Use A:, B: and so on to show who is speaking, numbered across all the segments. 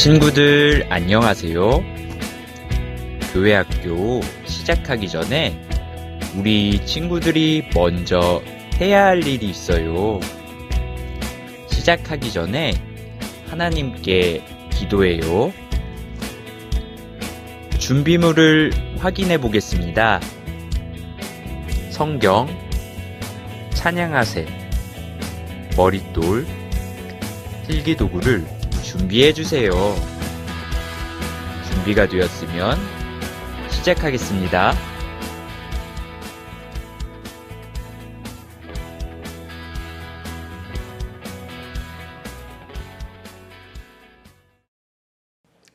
A: 친구들 안녕하세요. 교회 학교 시작하기 전에 우리 친구들이 먼저 해야 할 일이 있어요. 시작하기 전에 하나님께 기도해요. 준비물을 확인해 보겠습니다. 성경, 찬양하세, 머릿돌, 필기도구를 준비해 주세요. 준비가 되었으면 시작하겠습니다.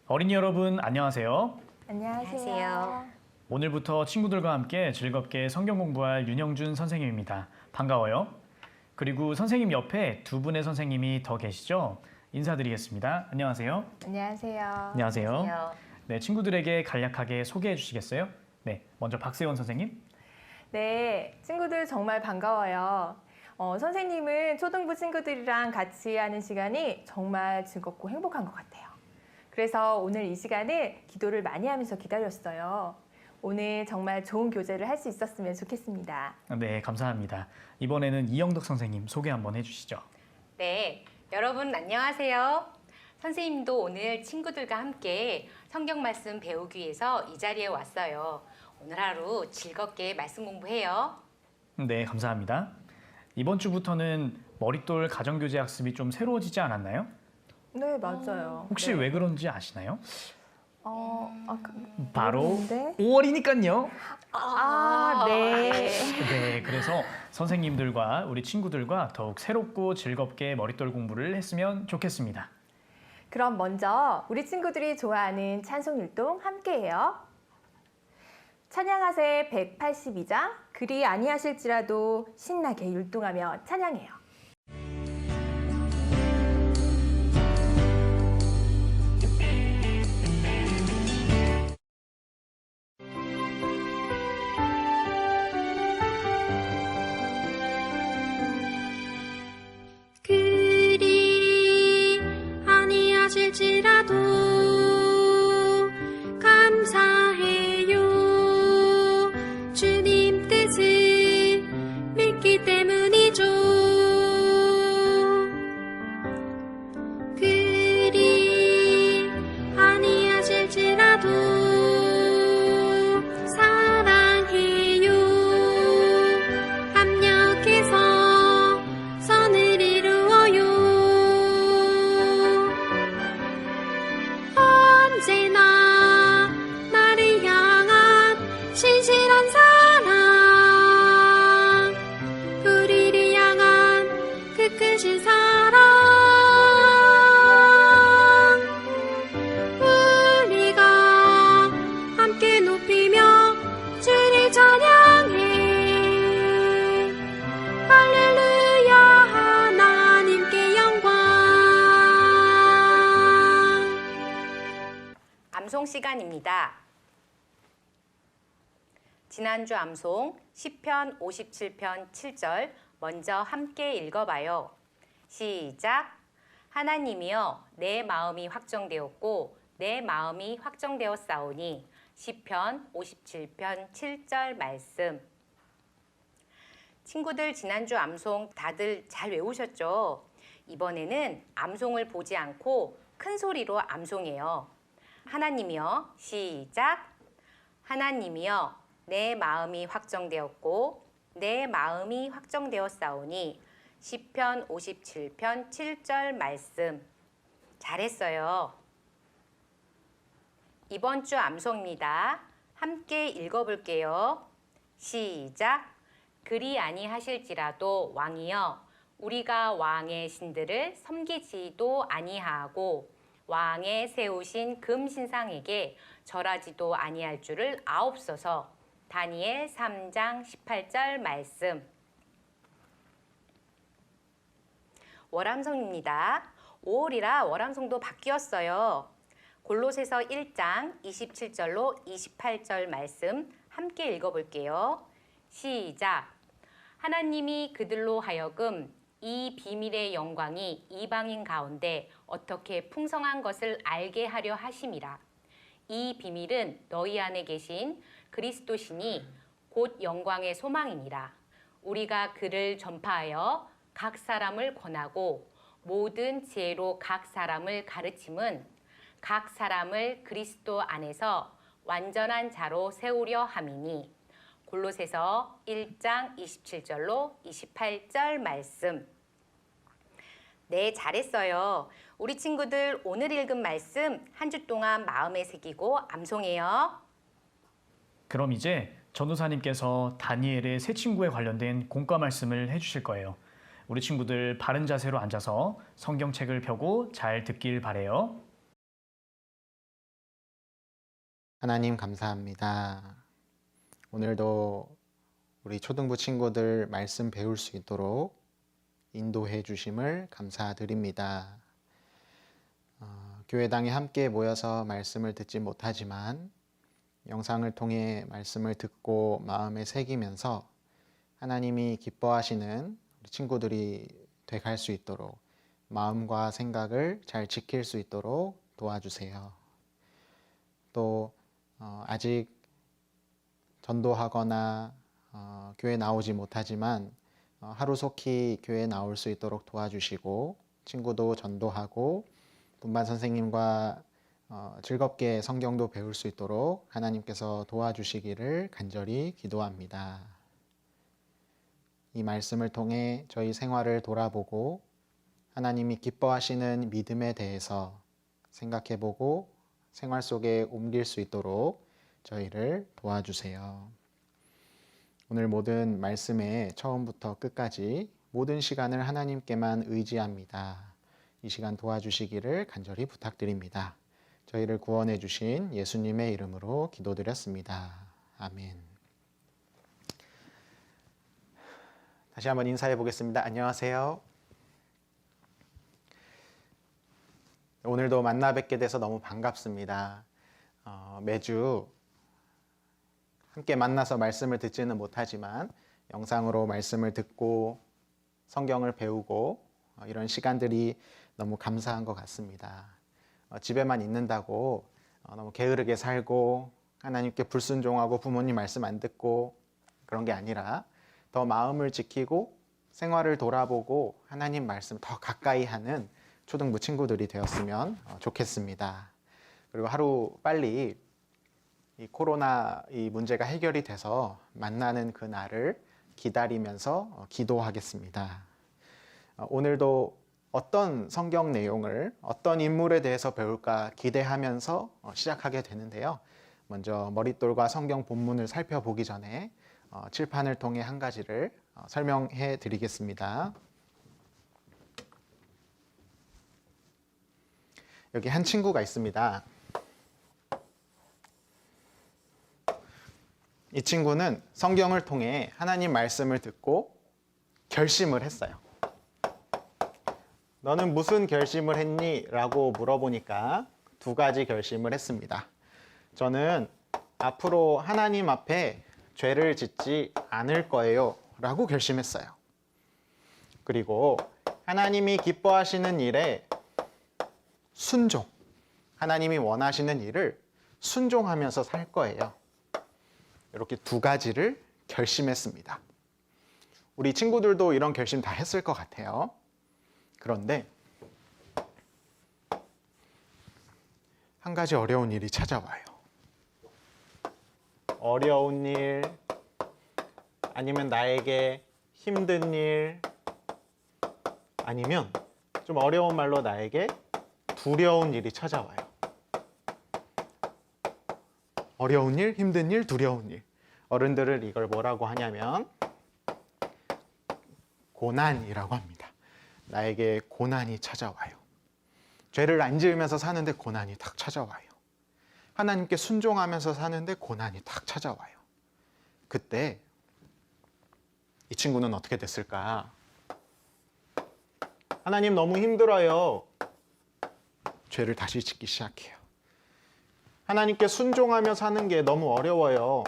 B: 어린이 여러분 안녕하세요.
C: 안녕하세요.
B: 오늘부터 친구들과 함께 즐겁게 성경 공부할 윤영준 선생님입니다. 반가워요. 그리고 선생님 옆에 두 분의 선생님이 더 계시죠? 인사드리겠습니다. 안녕하세요.
C: 안녕하세요.
B: 안녕하세요. 네, 친구들에게 간략하게 소개해 주시겠어요? 네, 먼저 박세원 선생님.
C: 네, 친구들 정말 반가워요. 선생님은 초등부 친구들이랑 같이 하는 시간이 정말 즐겁고 행복한 것 같아요. 그래서 오늘 이 시간을 기도를 많이 하면서 기다렸어요. 오늘 정말 좋은 교제를 할 수 있었으면 좋겠습니다.
B: 네, 감사합니다. 이번에는 이영덕 선생님 소개 한번 해주시죠.
D: 네, 여러분 안녕하세요. 선생님도 오늘 친구들과 함께 성경 말씀 배우기 위해서 이 자리에 왔어요. 오늘 하루 즐겁게 말씀 공부해요.
B: 네, 감사합니다. 이번 주부터는 머릿돌 가정교재 학습이 좀 새로워지지 않았나요?
C: 네, 맞아요.
B: 혹시 왜 그런지 아시나요? 바로
C: 모르는데?
B: 5월이니까요.
C: 네.
B: 네, 그래서 선생님들과 우리 친구들과 더욱 새롭고 즐겁게 머릿돌 공부를 했으면 좋겠습니다.
C: 그럼 먼저 우리 친구들이 좋아하는 찬송 율동 함께해요. 찬양하세 182장 그리 아니하실지라도 신나게 율동하며 찬양해요.
E: 그리 아니하실지라도 감사해요. 주님 뜻을 믿기 때문이죠. 그리 아니하실지라도 사랑해요. 합력해서 선을 이루어요. 언제나 나를 향한 신실한 사랑, 우리를 향한 그 크신 사랑, 우리가 함께 높이며 주를 찬양해. 할렐루야 하나님께 영광.
D: 암송 시간입니다. 지난주 암송 시편 57편 7절 먼저 함께 읽어봐요. 시작! 하나님이여 내 마음이 확정되었고 내 마음이 확정되었사오니. 시편 57편 7절 말씀. 친구들 지난주 암송 다들 잘 외우셨죠? 이번에는 암송을 보지 않고 큰 소리로 암송해요. 하나님이여 시작! 하나님이여 내 마음이 확정되었고 내 마음이 확정되었사오니. 시편 57편 7절 말씀. 잘했어요. 이번 주 암송입니다. 함께 읽어볼게요. 시작! 그리 아니하실지라도 왕이여 우리가 왕의 신들을 섬기지도 아니하고 왕의 세우신 금 신상에게 절하지도 아니할 줄을 아옵소서. 다니엘 3장 18절 말씀. 월암송입니다. 5월이라 월암송도 바뀌었어요. 골로새서 1장 27절로 28절 말씀 함께 읽어볼게요. 시작! 하나님이 그들로 하여금 이 비밀의 영광이 이방인 가운데 어떻게 풍성한 것을 알게 하려 하심이라. 이 비밀은 너희 안에 계신 그리스도시니 곧 영광의 소망이니라. 우리가 그를 전파하여 각 사람을 권하고 모든 지혜로 각 사람을 가르침은 각 사람을 그리스도 안에서 완전한 자로 세우려 함이니. 골로새서 1장 27절로 28절 말씀. 네, 잘했어요. 우리 친구들 오늘 읽은 말씀 한 주 동안 마음에 새기고 암송해요.
B: 그럼 이제 전도사님께서 다니엘의 새 친구에 관련된 공과 말씀을 해주실 거예요. 우리 친구들 바른 자세로 앉아서 성경책을 펴고 잘 듣길 바래요.
F: 하나님 감사합니다. 오늘도 우리 초등부 친구들 말씀 배울 수 있도록 인도해 주심을 감사드립니다. 교회당에 함께 모여서 말씀을 듣지 못하지만 영상을 통해 말씀을 듣고 마음에 새기면서 하나님이 기뻐하시는 우리 친구들이 돼갈 수 있도록 마음과 생각을 잘 지킬 수 있도록 도와주세요. 또 아직 전도하거나 교회 나오지 못하지만 하루속히 교회 나올 수 있도록 도와주시고 친구도 전도하고 분반 선생님과 즐겁게 성경도 배울 수 있도록 하나님께서 도와주시기를 간절히 기도합니다. 이 말씀을 통해 저희 생활을 돌아보고 하나님이 기뻐하시는 믿음에 대해서 생각해보고 생활 속에 옮길 수 있도록 저희를 도와주세요. 오늘 모든 말씀의 처음부터 끝까지 모든 시간을 하나님께만 의지합니다. 이 시간 도와주시기를 간절히 부탁드립니다. 저희를 구원해 주신 예수님의 이름으로 기도드렸습니다. 아멘. 다시 한번 인사해 보겠습니다. 안녕하세요. 오늘도 만나 뵙게 돼서 너무 반갑습니다. 매주 함께 만나서 말씀을 듣지는 못하지만 영상으로 말씀을 듣고 성경을 배우고 이런 시간들이 너무 감사한 것 같습니다. 집에만 있는다고 너무 게으르게 살고 하나님께 불순종하고 부모님 말씀 안 듣고 그런 게 아니라 더 마음을 지키고 생활을 돌아보고 하나님 말씀 더 가까이 하는 초등부 친구들이 되었으면 좋겠습니다. 그리고 하루 빨리 이 코로나 이 문제가 해결이 돼서 만나는 그 날을 기다리면서 기도하겠습니다. 오늘도 어떤 성경 내용을 어떤 인물에 대해서 배울까 기대하면서 시작하게 되는데요. 먼저 머릿돌과 성경 본문을 살펴보기 전에 칠판을 통해 한 가지를 설명해 드리겠습니다. 여기 한 친구가 있습니다. 이 친구는 성경을 통해 하나님 말씀을 듣고 결심을 했어요. 너는 무슨 결심을 했니? 라고 물어보니까 두 가지 결심을 했습니다. 저는 앞으로 하나님 앞에 죄를 짓지 않을 거예요. 라고 결심했어요. 그리고 하나님이 기뻐하시는 일에 순종, 하나님이 원하시는 일을 순종하면서 살 거예요. 이렇게 두 가지를 결심했습니다. 우리 친구들도 이런 결심 다 했을 것 같아요. 그런데 한 가지 어려운 일이 찾아와요. 어려운 일, 아니면 나에게 힘든 일, 아니면 좀 어려운 말로 나에게 두려운 일이 찾아와요. 어려운 일, 힘든 일, 두려운 일. 어른들을 이걸 뭐라고 하냐면 고난이라고 합니다. 나에게 고난이 찾아와요. 죄를 안 지으면서 사는데 고난이 탁 찾아와요. 하나님께 순종하면서 사는데 고난이 탁 찾아와요. 그때 이 친구는 어떻게 됐을까? 하나님 너무 힘들어요. 죄를 다시 짓기 시작해요. 하나님께 순종하며 사는 게 너무 어려워요.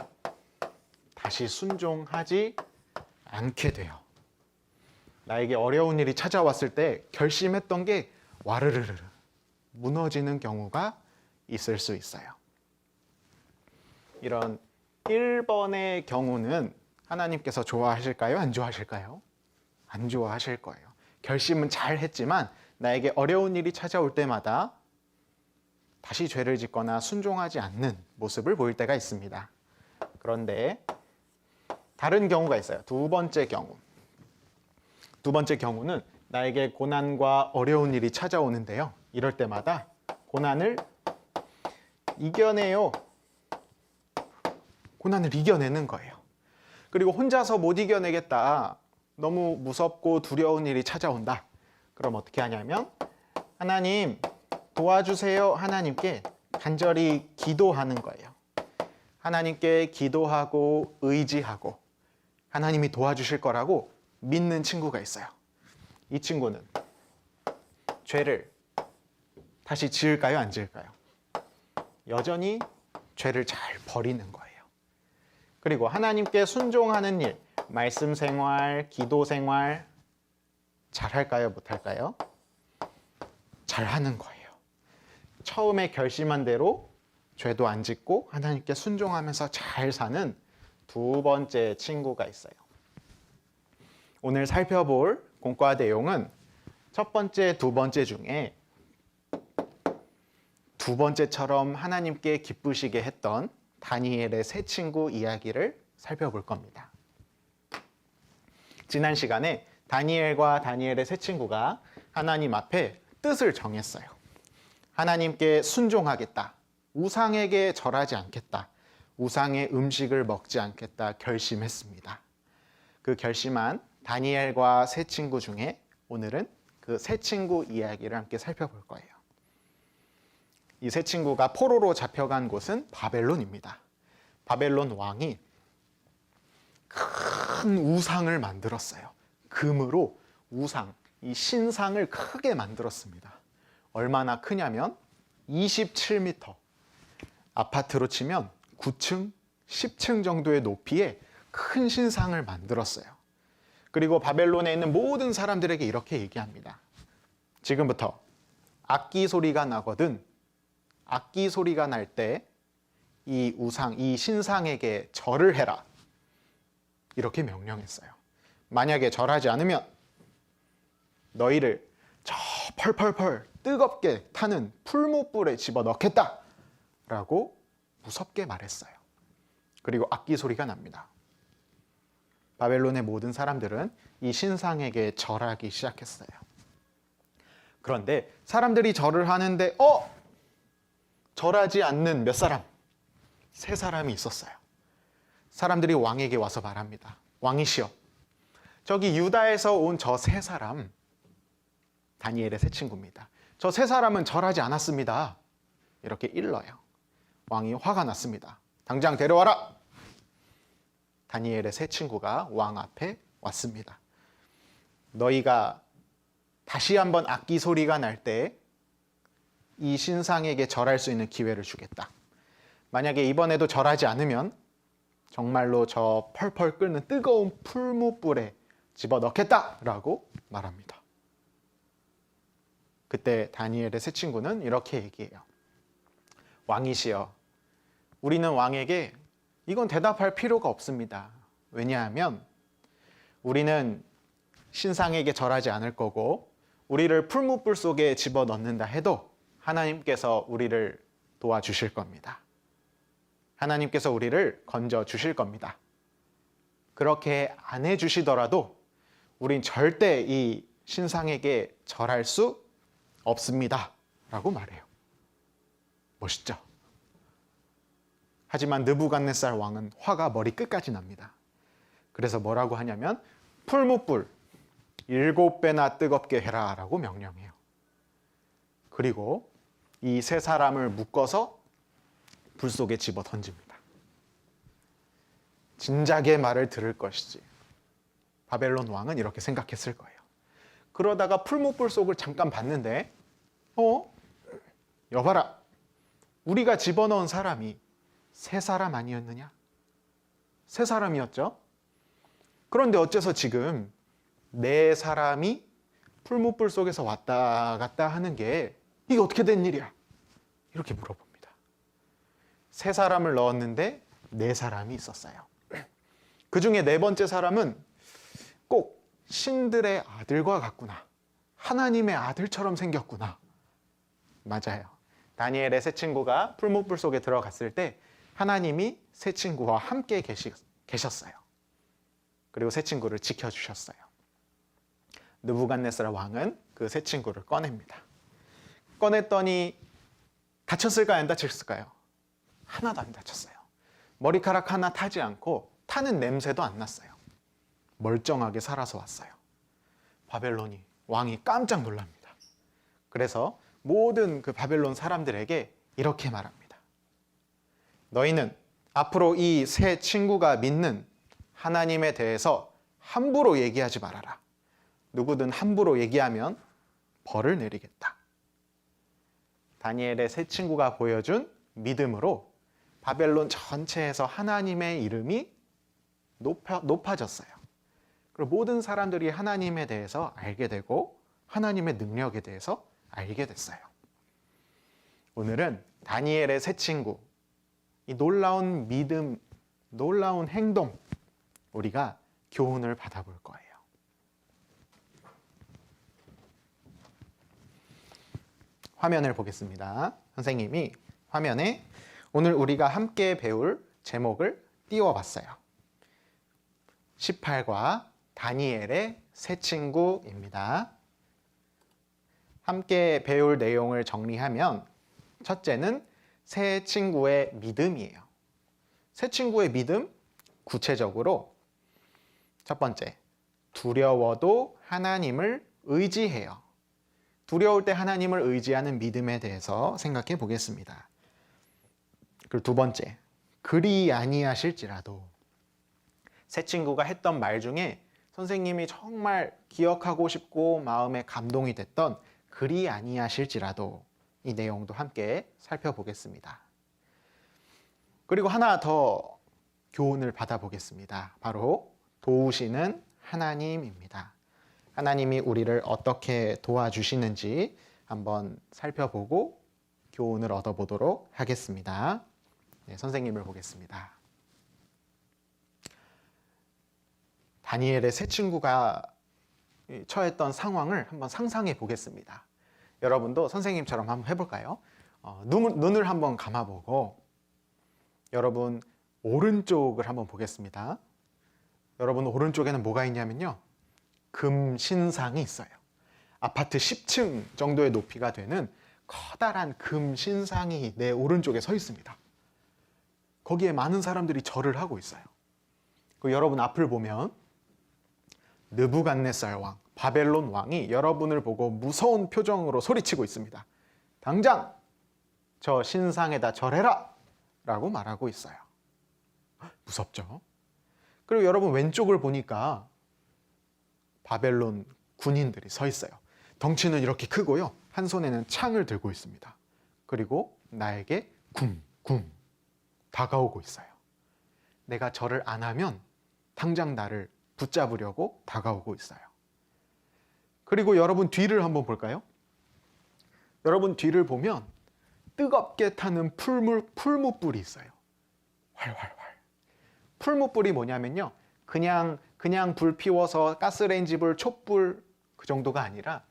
F: 다시 순종하지 않게 돼요. 나에게 어려운 일이 찾아왔을 때 결심했던 게 와르르르 무너지는 경우가 있을 수 있어요. 이런 1번의 경우는 하나님께서 좋아하실까요? 안 좋아하실까요? 안 좋아하실 거예요. 결심은 잘 했지만 나에게 어려운 일이 찾아올 때마다 다시 죄를 짓거나 순종하지 않는 모습을 보일 때가 있습니다. 그런데 다른 경우가 있어요. 두 번째 경우. 두 번째 경우는 나에게 고난과 어려운 일이 찾아오는데요. 이럴 때마다 고난을 이겨내요. 고난을 이겨내는 거예요. 그리고 혼자서 못 이겨내겠다. 너무 무섭고 두려운 일이 찾아온다. 그럼 어떻게 하냐면 하나님 도와주세요. 하나님께 간절히 기도하는 거예요. 하나님께 기도하고 의지하고 하나님이 도와주실 거라고 믿는 친구가 있어요. 이 친구는 죄를 다시 지을까요? 안 지을까요? 여전히 죄를 잘 버리는 거예요. 그리고 하나님께 순종하는 일, 말씀 생활, 기도 생활 잘할까요? 못할까요? 잘하는 거예요. 처음에 결심한 대로 죄도 안 짓고 하나님께 순종하면서 잘 사는 두 번째 친구가 있어요. 오늘 살펴볼 공과 내용은 첫 번째, 두 번째 중에 두 번째처럼 하나님께 기쁘시게 했던 다니엘의 세 친구 이야기를 살펴볼 겁니다. 지난 시간에 다니엘과 다니엘의 세 친구가 하나님 앞에 뜻을 정했어요. 하나님께 순종하겠다. 우상에게 절하지 않겠다. 우상의 음식을 먹지 않겠다 결심했습니다. 그 결심한 다니엘과 세 친구 중에 오늘은 그 세 친구 이야기를 함께 살펴볼 거예요. 이 세 친구가 포로로 잡혀간 곳은 바벨론입니다. 바벨론 왕이 큰 우상을 만들었어요. 금으로 우상, 이 신상을 크게 만들었습니다. 얼마나 크냐면 27m, 아파트로 치면 9층, 10층 정도의 높이의 큰 신상을 만들었어요. 그리고 바벨론에 있는 모든 사람들에게 이렇게 얘기합니다. 지금부터 악기 소리가 나거든 악기 소리가 날 때 이 우상, 이 신상에게 절을 해라. 이렇게 명령했어요. 만약에 절하지 않으면 너희를 저 펄펄펄 뜨겁게 타는 풀무불에 집어넣겠다. 라고 무섭게 말했어요. 그리고 악기 소리가 납니다. 바벨론의 모든 사람들은 이 신상에게 절하기 시작했어요. 그런데 사람들이 절을 하는데 절하지 않는 몇 사람? 세 사람이 있었어요. 사람들이 왕에게 와서 말합니다. 왕이시여, 저기 유다에서 온 저 세 사람, 다니엘의 세 친구입니다. 저 세 사람은 절하지 않았습니다. 이렇게 일러요. 왕이 화가 났습니다. 당장 데려와라. 다니엘의 세 친구가 왕 앞에 왔습니다. 너희가 다시 한번 악기 소리가 날 때 이 신상에게 절할 수 있는 기회를 주겠다. 만약에 이번에도 절하지 않으면 정말로 저 펄펄 끓는 뜨거운 풀무불에 집어넣겠다라고 말합니다. 그때 다니엘의 세 친구는 이렇게 얘기해요. 왕이시여, 우리는 왕에게 이건 대답할 필요가 없습니다. 왜냐하면 우리는 신상에게 절하지 않을 거고 우리를 풀무불 속에 집어넣는다 해도 하나님께서 우리를 도와주실 겁니다. 하나님께서 우리를 건져 주실 겁니다. 그렇게 안 해주시더라도 우린 절대 이 신상에게 절할 수 없습니다. 라고 말해요. 멋있죠? 하지만 느부갓네살 왕은 화가 머리 끝까지 납니다. 그래서 뭐라고 하냐면 풀무불 7배나 뜨겁게 해라 라고 명령해요. 그리고 이 세 사람을 묶어서 불 속에 집어 던집니다. 진작에 말을 들을 것이지. 바벨론 왕은 이렇게 생각했을 거예요. 그러다가 풀무불 속을 잠깐 봤는데 여봐라. 우리가 집어넣은 사람이 세 사람 아니었느냐? 세 사람이었죠? 그런데 어째서 지금 네 사람이 풀무불 속에서 왔다 갔다 하는 게 이게 어떻게 된 일이야? 이렇게 물어봅니다. 세 사람을 넣었는데 네 사람이 있었어요. 그 중에 네 번째 사람은 꼭 신들의 아들과 같구나. 하나님의 아들처럼 생겼구나. 맞아요. 다니엘의 세 친구가 풀무불 속에 들어갔을 때 하나님이 세 친구와 함께 계셨어요. 그리고 세 친구를 지켜주셨어요. 느부갓네살 왕은 그 세 친구를 꺼냅니다. 꺼냈더니 다쳤을까요? 안 다쳤을까요? 하나도 안 다쳤어요. 머리카락 하나 타지 않고 타는 냄새도 안 났어요. 멀쩡하게 살아서 왔어요. 바벨론이 왕이 깜짝 놀랍니다. 그래서 모든 그 바벨론 사람들에게 이렇게 말합니다. 너희는 앞으로 이 세 친구가 믿는 하나님에 대해서 함부로 얘기하지 말아라. 누구든 함부로 얘기하면 벌을 내리겠다. 다니엘의 세 친구가 보여준 믿음으로 바벨론 전체에서 하나님의 이름이 높아졌어요. 그리고 모든 사람들이 하나님에 대해서 알게 되고 하나님의 능력에 대해서 알게 됐어요. 오늘은 다니엘의 세 친구, 이 놀라운 믿음, 놀라운 행동, 우리가 교훈을 받아볼 거예요. 화면을 보겠습니다. 선생님이 화면에 오늘 우리가 함께 배울 제목을 띄워봤어요. 18과 다니엘의 세 친구입니다. 함께 배울 내용을 정리하면 첫째는 세 친구의 믿음이에요. 세 친구의 믿음, 구체적으로 첫 번째, 두려워도 하나님을 의지해요. 두려울 때 하나님을 의지하는 믿음에 대해서 생각해 보겠습니다. 그리고 두 번째, 그리 아니하실지라도. 세 친구가 했던 말 중에 선생님이 정말 기억하고 싶고 마음에 감동이 됐던 그리 아니하실지라도, 이 내용도 함께 살펴보겠습니다. 그리고 하나 더 교훈을 받아보겠습니다. 바로 도우시는 하나님입니다. 하나님이 우리를 어떻게 도와주시는지 한번 살펴보고 교훈을 얻어보도록 하겠습니다. 네, 선생님을 보겠습니다. 다니엘의 세 친구가 처했던 상황을 한번 상상해 보겠습니다. 여러분도 선생님처럼 한번 해볼까요? 눈을 한번 감아보고 여러분 오른쪽을 한번 보겠습니다. 여러분 오른쪽에는 뭐가 있냐면요, 금 신상이 있어요. 아파트 10층 정도의 높이가 되는 커다란 금 신상이 내 오른쪽에 서 있습니다. 거기에 많은 사람들이 절을 하고 있어요. 그 여러분 앞을 보면 느부갓네살 왕, 바벨론 왕이 여러분을 보고 무서운 표정으로 소리치고 있습니다. 당장 저 신상에다 절해라! 라고 말하고 있어요. 무섭죠? 그리고 여러분 왼쪽을 보니까 바벨론 군인들이 서 있어요. 덩치는 이렇게 크고요. 한 손에는 창을 들고 있습니다. 그리고 나에게 쿵쿵 다가오고 있어요. 내가 절을 안 하면 당장 나를 붙잡으려고 다가오고 있어요. 그리고 여러분 뒤를 한번 볼까요? 여러분 뒤를 보면 뜨겁게 타는 풀무불이 있어요. 활활활. 풀무불이 뭐냐면요, 그냥 불 피워서 가스레인지 불, 촛불 그 정도가 아니라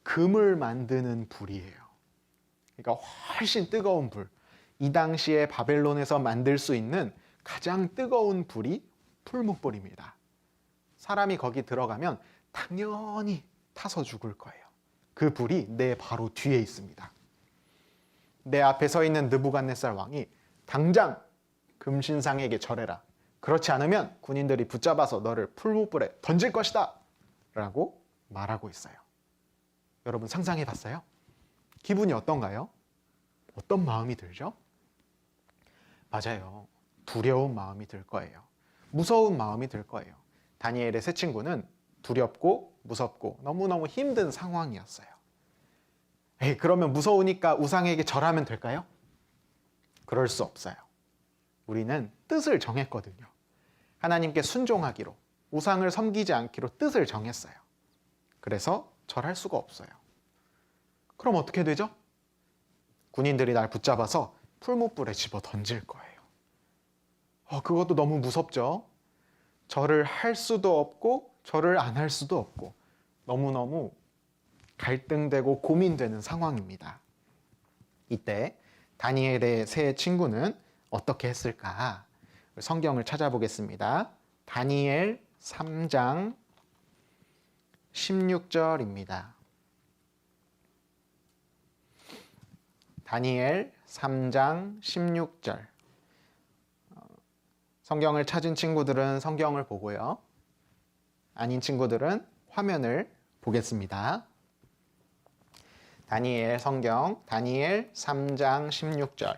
F: 금을 만드는 불이에요. 그러니까 훨씬 뜨거운 불. 이 당시에 바벨론에서 만들 수 있는 가장 뜨거운 불이 풀무불입니다. 사람이 거기 들어가면 당연히 타서 죽을 거예요. 그 불이 내 바로 뒤에 있습니다. 내 앞에 서 있는 느부갓네살 왕이 당장 금신상에게 절해라. 그렇지 않으면 군인들이 붙잡아서 너를 풀무불에 던질 것이다. 라고 말하고 있어요. 여러분 상상해 봤어요? 기분이 어떤가요? 어떤 마음이 들죠? 맞아요. 두려운 마음이 들 거예요. 무서운 마음이 들 거예요. 다니엘의 세 친구는 두렵고 무섭고 너무너무 힘든 상황이었어요. 그러면 무서우니까 우상에게 절하면 될까요? 그럴 수 없어요. 우리는 뜻을 정했거든요. 하나님께 순종하기로, 우상을 섬기지 않기로 뜻을 정했어요. 그래서 절할 수가 없어요. 그럼 어떻게 되죠? 군인들이 날 붙잡아서 풀무불에 집어 던질 거예요. 그것도 너무 무섭죠? 절을 할 수도 없고 절을 안 할 수도 없고 너무너무 갈등되고 고민되는 상황입니다. 이때 다니엘의 세 친구는 어떻게 했을까? 성경을 찾아보겠습니다. 다니엘 3장 16절입니다. 다니엘 3장 16절. 성경을 찾은 친구들은 성경을 보고요. 아닌 친구들은 화면을 보겠습니다. 다니엘 성경, 다니엘 3장 16절.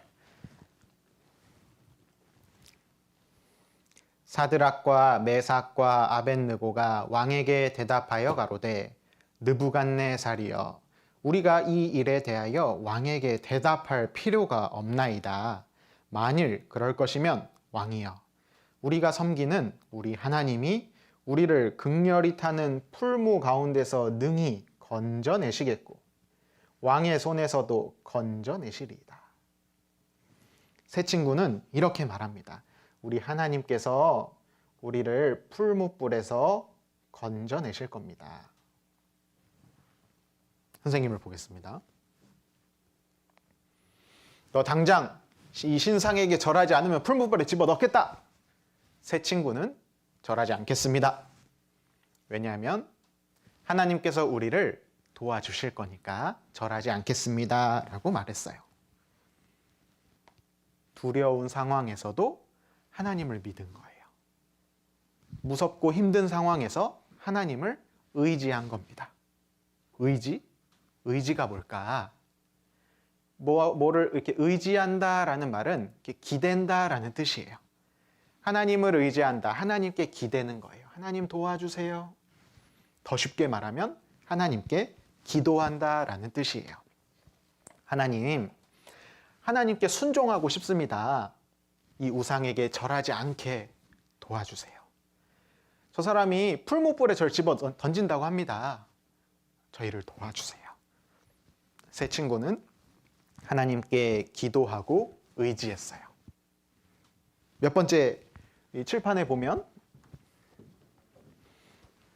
F: 사드락과 메삭과 아벳느고가 왕에게 대답하여 가로되 느부갓네살이여 우리가 이 일에 대하여 왕에게 대답할 필요가 없나이다. 만일 그럴 것이면 왕이여 우리가 섬기는 우리 하나님이 우리를 극렬히 타는 풀무 가운데서 능히 건져내시겠고 왕의 손에서도 건져내시리이다. 세 친구는 이렇게 말합니다. 우리 하나님께서 우리를 풀무불에서 건져내실 겁니다. 선생님을 보겠습니다. 너 당장 이 신상에게 절하지 않으면 풀무불에 집어넣겠다. 세 친구는 절하지 않겠습니다. 왜냐하면 하나님께서 우리를 도와주실 거니까 절하지 않겠습니다. 라고 말했어요. 두려운 상황에서도 하나님을 믿은 거예요. 무섭고 힘든 상황에서 하나님을 의지한 겁니다. 의지가 뭘까? 뭐를 이렇게 의지한다라는 말은 이렇게 기댄다라는 뜻이에요. 하나님을 의지한다. 하나님께 기대는 거예요. 하나님 도와주세요. 더 쉽게 말하면 하나님께 기도한다라는 뜻이에요. 하나님께 순종하고 싶습니다. 이 우상에게 절하지 않게 도와주세요. 저 사람이 풀무불에 절 집어 던진다고 합니다. 저희를 도와주세요. 세 친구는 하나님께 기도하고 의지했어요. 몇 번째 이 칠판에 보면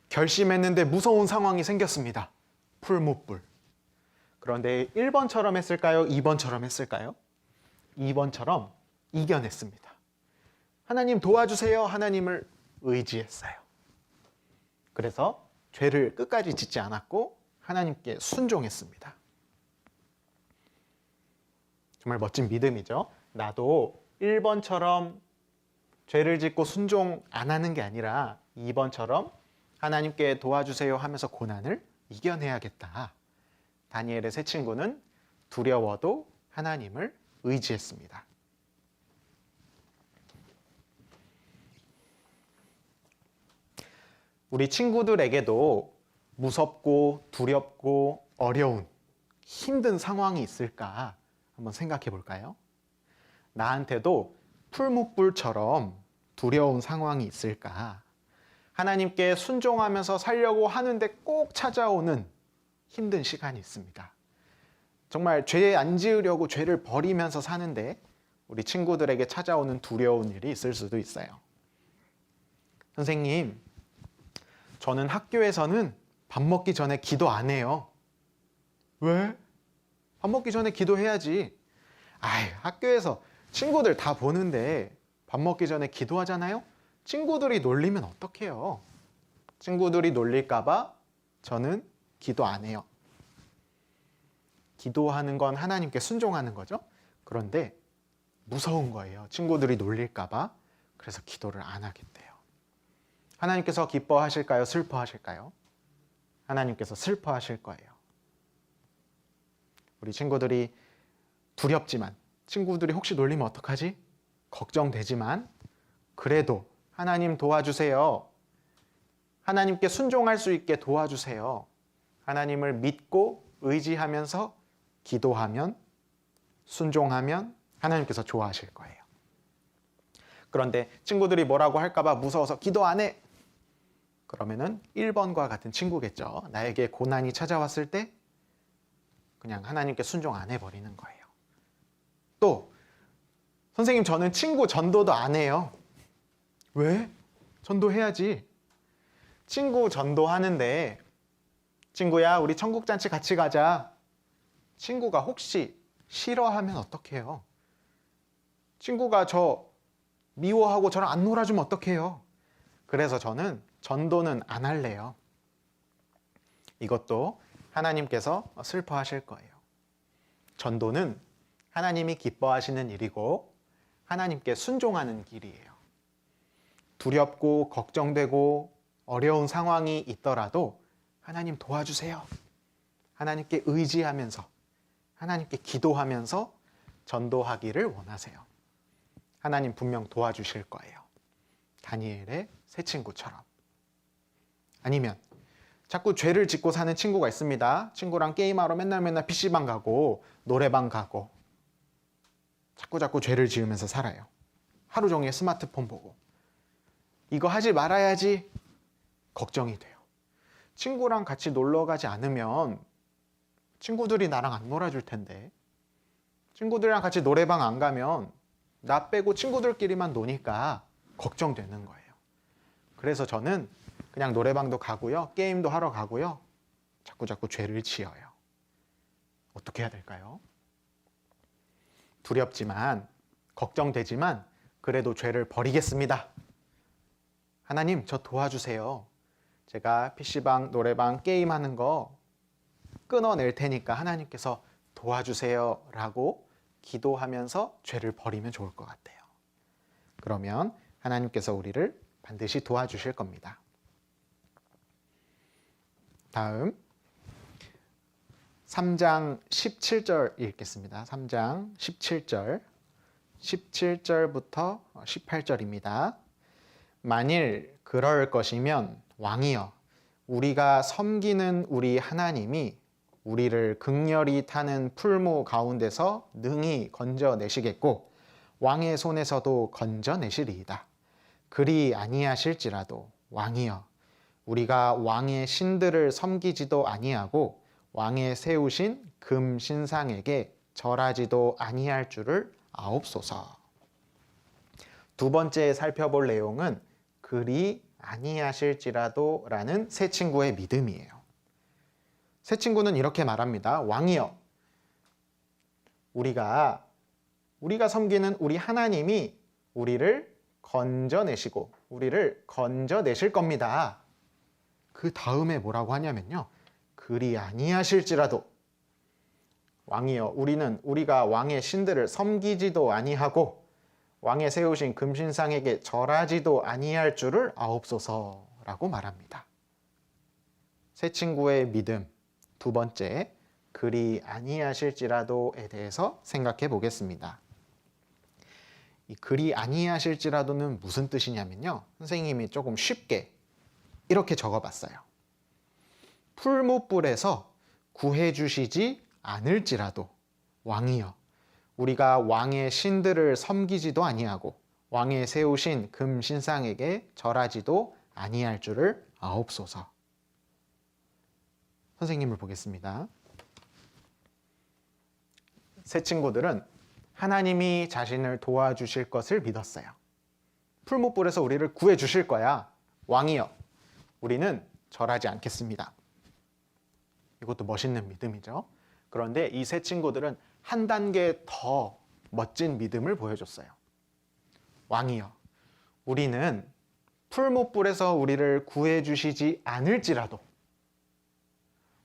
F: 결심했는데 무서운 상황이 생겼습니다. 풀무불. 그런데 1번처럼 했을까요? 2번처럼 했을까요? 2번처럼 이겨냈습니다. 하나님 도와주세요. 하나님을 의지했어요. 그래서 죄를 끝까지 짓지 않았고 하나님께 순종했습니다. 정말 멋진 믿음이죠. 나도 1번처럼 죄를 짓고 순종 안 하는 게 아니라 2번처럼 하나님께 도와주세요 하면서 고난을 이겨내야겠다. 다니엘의 세 친구는 두려워도 하나님을 의지했습니다. 우리 친구들에게도 무섭고 두렵고 어려운 힘든 상황이 있을까 한번 생각해 볼까요? 나한테도 풀무불처럼 두려운 상황이 있을까? 하나님께 순종하면서 살려고 하는데 꼭 찾아오는 힘든 시간이 있습니다. 정말 죄에 안 지으려고 죄를 버리면서 사는데 우리 친구들에게 찾아오는 두려운 일이 있을 수도 있어요. 선생님, 저는 학교에서는 밥 먹기 전에 기도 안 해요. 왜? 밥 먹기 전에 기도해야지. 학교에서 친구들 다 보는데 밥 먹기 전에 기도하잖아요? 친구들이 놀리면 어떡해요? 친구들이 놀릴까봐 저는 기도 안 해요. 기도하는 건 하나님께 순종하는 거죠. 그런데 무서운 거예요. 친구들이 놀릴까봐. 그래서 기도를 안 하겠대요. 하나님께서 기뻐하실까요? 슬퍼하실까요? 하나님께서 슬퍼하실 거예요. 우리 친구들이 두렵지만, 친구들이 혹시 놀리면 어떡하지? 걱정되지만 그래도 하나님 도와주세요. 하나님께 순종할 수 있게 도와주세요. 하나님을 믿고 의지하면서 기도하면, 순종하면 하나님께서 좋아하실 거예요. 그런데 친구들이 뭐라고 할까 봐 무서워서 기도 안 해. 그러면은 1번과 같은 친구겠죠. 나에게 고난이 찾아왔을 때 그냥 하나님께 순종 안 해버리는 거예요. 또 선생님 저는 친구 전도도 안 해요. 왜? 전도해야지. 친구 전도하는데 친구야 우리 천국잔치 같이 가자. 친구가 혹시 싫어하면 어떡해요? 친구가 저 미워하고 저랑 안 놀아주면 어떡해요? 그래서 저는 전도는 안 할래요. 이것도 하나님께서 슬퍼하실 거예요. 전도는 하나님이 기뻐하시는 일이고 하나님께 순종하는 길이에요. 두렵고 걱정되고 어려운 상황이 있더라도 하나님 도와주세요. 하나님께 의지하면서 하나님께 기도하면서 전도하기를 원하세요. 하나님 분명 도와주실 거예요. 다니엘의 새 친구처럼. 아니면 자꾸 죄를 짓고 사는 친구가 있습니다. 친구랑 게임하러 맨날 PC방 가고 노래방 가고 자꾸 죄를 지으면서 살아요. 하루 종일 스마트폰 보고. 이거 하지 말아야지 걱정이 돼요. 친구랑 같이 놀러 가지 않으면 친구들이 나랑 안 놀아줄 텐데, 친구들이랑 같이 노래방 안 가면 나 빼고 친구들끼리만 노니까 걱정되는 거예요. 그래서 저는 그냥 노래방도 가고요, 게임도 하러 가고요, 자꾸 죄를 지어요. 어떻게 해야 될까요? 두렵지만 걱정되지만 그래도 죄를 버리겠습니다. 하나님 저 도와주세요. 제가 PC방, 노래방, 게임하는 거 끊어낼 테니까 하나님께서 도와주세요 라고 기도하면서 죄를 버리면 좋을 것 같아요. 그러면 하나님께서 우리를 반드시 도와주실 겁니다. 다음 3장 17절 읽겠습니다. 3장 17절 17절부터 18절입니다. 만일 그럴 것이면 왕이여 우리가 섬기는 우리 하나님이 우리를 극렬히 타는 풀무 가운데서 능히 건져내시겠고 왕의 손에서도 건져내시리이다. 그리 아니하실지라도 왕이여 우리가 왕의 신들을 섬기지도 아니하고 왕의 세우신 금 신상에게 절하지도 아니할 줄을 아옵소서. 두 번째 살펴볼 내용은 그리 아니하실지라도 라는 새 친구의 믿음이에요. 새 친구는 이렇게 말합니다. 왕이여 우리가 섬기는 우리 하나님이 우리를 건져내시고 우리를 건져내실 겁니다. 그 다음에 뭐라고 하냐면요. 그리 아니하실지라도 왕이여 우리가 왕의 신들을 섬기지도 아니하고 왕의 세우신 금신상에게 절하지도 아니할 줄을 아옵소서라고 말합니다. 새 친구의 믿음 두 번째 그리 아니하실지라도에 대해서 생각해 보겠습니다. 이 그리 아니하실지라도는 무슨 뜻이냐면요. 선생님이 조금 쉽게 이렇게 적어봤어요. 풀무불에서 구해주시지 않을지라도 왕이여 우리가 왕의 신들을 섬기지도 아니하고 왕의 세우신 금 신상에게 절하지도 아니할 줄을 아옵소서. 선생님을 보겠습니다. 새 친구들은 하나님이 자신을 도와주실 것을 믿었어요. 풀무불에서 우리를 구해주실 거야. 왕이여 우리는 절하지 않겠습니다. 이것도 멋있는 믿음이죠. 그런데 이 새 친구들은 한 단계 더 멋진 믿음을 보여줬어요. 왕이여 우리는 풀무불에서 우리를 구해주시지 않을지라도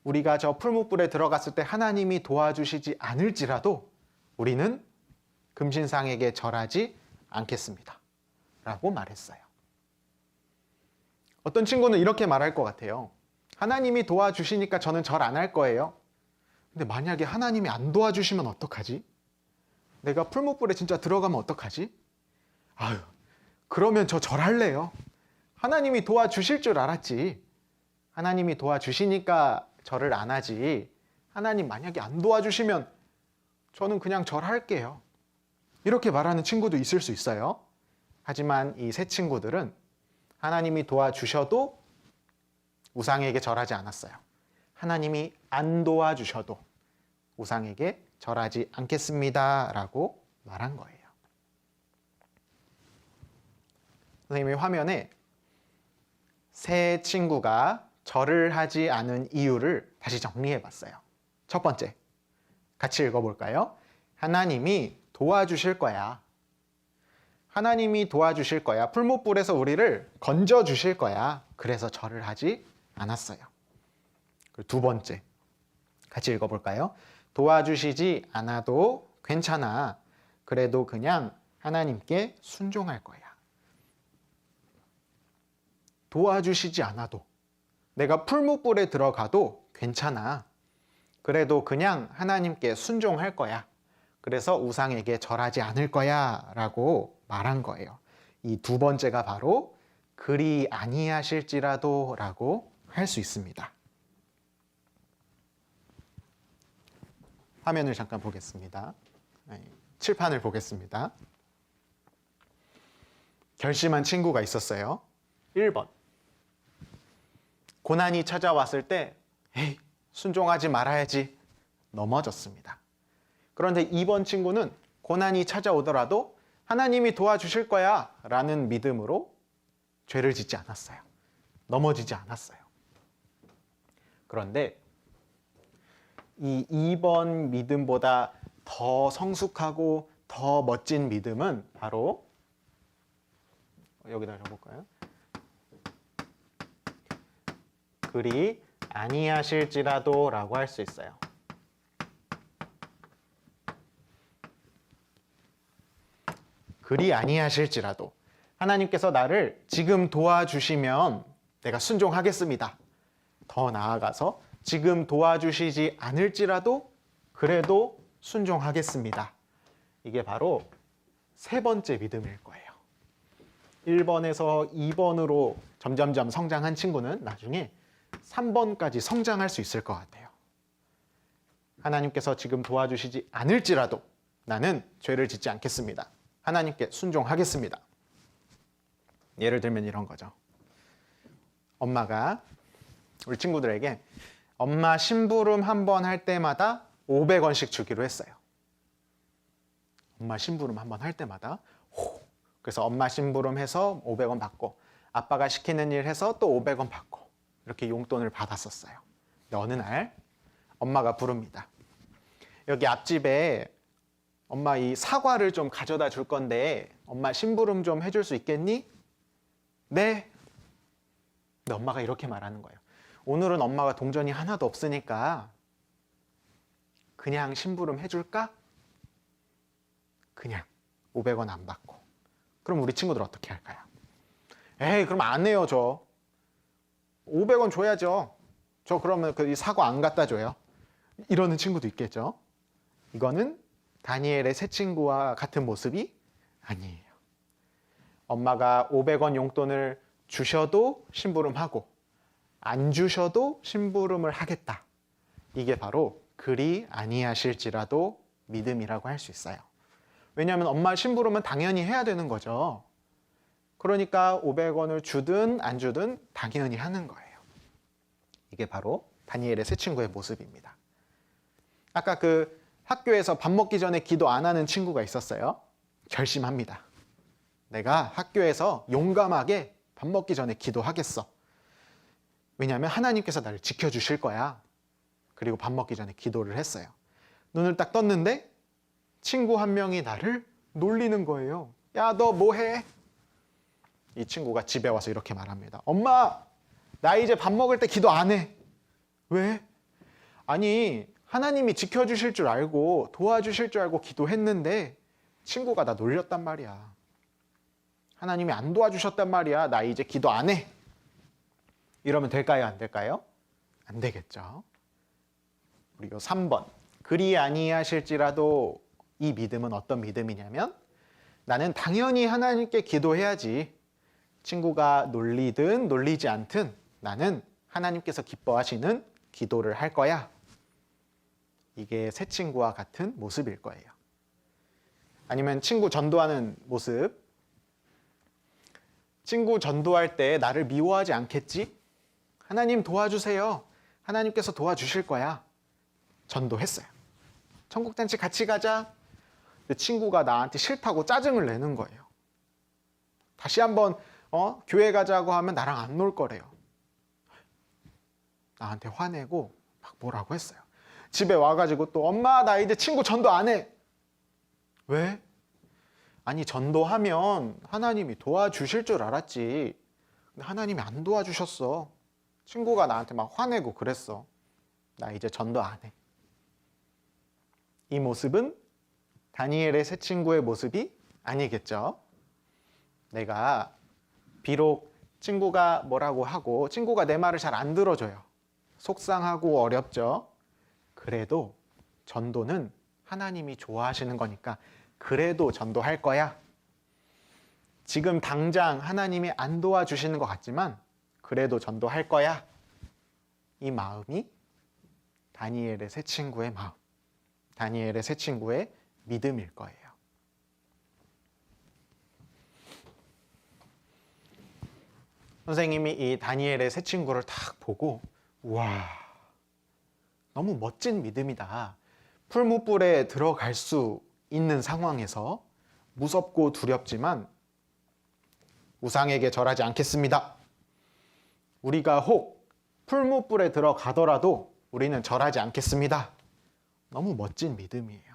F: 우리가 저 풀무불에 들어갔을 때 하나님이 도와주시지 않을지라도 우리는 금신상에게 절하지 않겠습니다. 라고 말했어요. 어떤 친구는 이렇게 말할 것 같아요. 하나님이 도와주시니까 저는 절 안 할 거예요. 근데 만약에 하나님이 안 도와주시면 어떡하지? 내가 풀무불에 진짜 들어가면 어떡하지? 아유, 그러면 저 절할래요. 하나님이 도와주실 줄 알았지. 하나님이 도와주시니까 절을 안 하지. 하나님 만약에 안 도와주시면 저는 그냥 절할게요. 이렇게 말하는 친구도 있을 수 있어요. 하지만 이 새 친구들은 하나님이 도와주셔도 우상에게 절하지 않았어요. 하나님이 안 도와주셔도 우상에게 절하지 않겠습니다 라고 말한 거예요. 선생님이 화면에 세 친구가 절을 하지 않은 이유를 다시 정리해 봤어요. 첫 번째, 같이 읽어볼까요? 하나님이 도와주실 거야. 하나님이 도와주실 거야. 풀무불에서 우리를 건져주실 거야. 그래서 절을 하지 않았어요. 그리고 두 번째, 같이 읽어볼까요? 도와주시지 않아도 괜찮아. 그래도 그냥 하나님께 순종할 거야. 도와주시지 않아도, 내가 풀무불에 들어가도 괜찮아. 그래도 그냥 하나님께 순종할 거야. 그래서 우상에게 절하지 않을 거야 라고 말한 거예요. 이 두 번째가 바로 그리 아니하실지라도 라고 할 수 있습니다. 화면을 잠깐 보겠습니다. 칠판을 보겠습니다. 결심한 친구가 있었어요. 1번. 고난이 찾아왔을 때 에이, 순종하지 말아야지 넘어졌습니다. 그런데 2번 친구는 고난이 찾아오더라도 하나님이 도와주실 거야 라는 믿음으로 죄를 짓지 않았어요. 넘어지지 않았어요. 그런데 이 2번 믿음보다 더 성숙하고 더 멋진 믿음은 바로 여기다 적어볼까요? 그리 아니하실지라도 라고 할 수 있어요. 그리 아니하실지라도 하나님께서 나를 지금 도와주시면 내가 순종하겠습니다. 더 나아가서 지금 도와주시지 않을지라도 그래도 순종하겠습니다. 이게 바로 세 번째 믿음일 거예요. 1번에서 2번으로 점점점 성장한 친구는 나중에 3번까지 성장할 수 있을 것 같아요. 하나님께서 지금 도와주시지 않을지라도 나는 죄를 짓지 않겠습니다. 하나님께 순종하겠습니다. 예를 들면 이런 거죠. 엄마가 우리 친구들에게 엄마 심부름 한 번 할 때마다 500원씩 주기로 했어요. 엄마 심부름 한 번 할 때마다. 그래서 엄마 심부름 해서 500원 받고 아빠가 시키는 일 해서 또 500원 받고 이렇게 용돈을 받았었어요. 근데 어느 날 엄마가 부릅니다. 여기 앞집에 엄마 이 사과를 좀 가져다 줄 건데 엄마 심부름 좀 해줄 수 있겠니? 네. 근데 엄마가 이렇게 말하는 거예요. 오늘은 엄마가 동전이 하나도 없으니까 그냥 심부름 해줄까? 그냥 500원 안 받고. 그럼 우리 친구들 어떻게 할까요? 에이 그럼 안 해요 저. 500원 줘야죠. 저 그러면 그 사과 안 갖다 줘요. 이러는 친구도 있겠죠. 이거는 다니엘의 새 친구와 같은 모습이 아니에요. 엄마가 500원 용돈을 주셔도 심부름하고 안 주셔도 심부름을 하겠다. 이게 바로 그리 아니하실지라도 믿음이라고 할 수 있어요. 왜냐하면 엄마 심부름은 당연히 해야 되는 거죠. 그러니까 500원을 주든 안 주든 당연히 하는 거예요. 이게 바로 다니엘의 새 친구의 모습입니다. 아까 그 학교에서 밥 먹기 전에 기도 안 하는 친구가 있었어요. 결심합니다. 내가 학교에서 용감하게 밥 먹기 전에 기도하겠어. 왜냐하면 하나님께서 나를 지켜주실 거야. 그리고 밥 먹기 전에 기도를 했어요. 눈을 딱 떴는데 친구 한 명이 나를 놀리는 거예요. 야, 너 뭐해? 이 친구가 집에 와서 이렇게 말합니다. 엄마, 나 이제 밥 먹을 때 기도 안 해. 왜? 아니, 하나님이 지켜주실 줄 알고 도와주실 줄 알고 기도했는데 친구가 나 놀렸단 말이야. 하나님이 안 도와주셨단 말이야. 나 이제 기도 안 해. 이러면 될까요? 안 될까요? 안 되겠죠. 그리고 3번. 그리 아니하실지라도 이 믿음은 어떤 믿음이냐면 나는 당연히 하나님께 기도해야지. 친구가 놀리든 놀리지 않든 나는 하나님께서 기뻐하시는 기도를 할 거야. 이게 새 친구와 같은 모습일 거예요. 아니면 친구 전도하는 모습. 친구 전도할 때 나를 미워하지 않겠지? 하나님 도와주세요. 하나님께서 도와주실 거야. 전도했어요. 천국잔치 같이 가자. 근데 친구가 나한테 싫다고 짜증을 내는 거예요. 다시 한번 교회 가자고 하면 나랑 안 놀 거래요. 나한테 화내고 막 뭐라고 했어요. 집에 와가지고 또 엄마 나 이제 친구 전도 안 해. 왜? 아니 전도하면 하나님이 도와주실 줄 알았지. 근데 하나님이 안 도와주셨어. 친구가 나한테 막 화내고 그랬어. 나 이제 전도 안 해. 이 모습은 다니엘의 새 친구의 모습이 아니겠죠. 내가 비록 친구가 뭐라고 하고 친구가 내 말을 잘 안 들어줘요. 속상하고 어렵죠. 그래도 전도는 하나님이 좋아하시는 거니까 그래도 전도할 거야. 지금 당장 하나님이 안 도와주시는 것 같지만 그래도 전도할 거야. 이 마음이 다니엘의 새 친구의 마음, 다니엘의 새 친구의 믿음일 거예요. 선생님이 이 다니엘의 새 친구를 딱 보고 우와, 너무 멋진 믿음이다. 풀무불에 들어갈 수 있는 상황에서 무섭고 두렵지만 우상에게 절하지 않겠습니다. 우리가 혹 풀무불에 들어가더라도 우리는 절하지 않겠습니다. 너무 멋진 믿음이에요.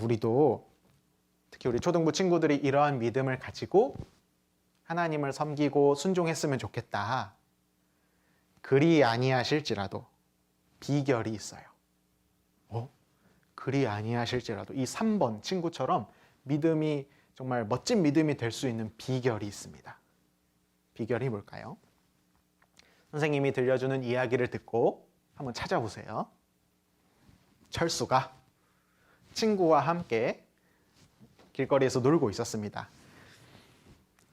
F: 우리도 특히 우리 초등부 친구들이 이러한 믿음을 가지고 하나님을 섬기고 순종했으면 좋겠다. 그리 아니하실지라도 비결이 있어요. 그리 아니하실지라도 이 3번 친구처럼 믿음이 정말 멋진 믿음이 될 수 있는 비결이 있습니다. 비결이 뭘까요? 선생님이 들려주는 이야기를 듣고 한번 찾아보세요. 철수가 친구와 함께 길거리에서 놀고 있었습니다.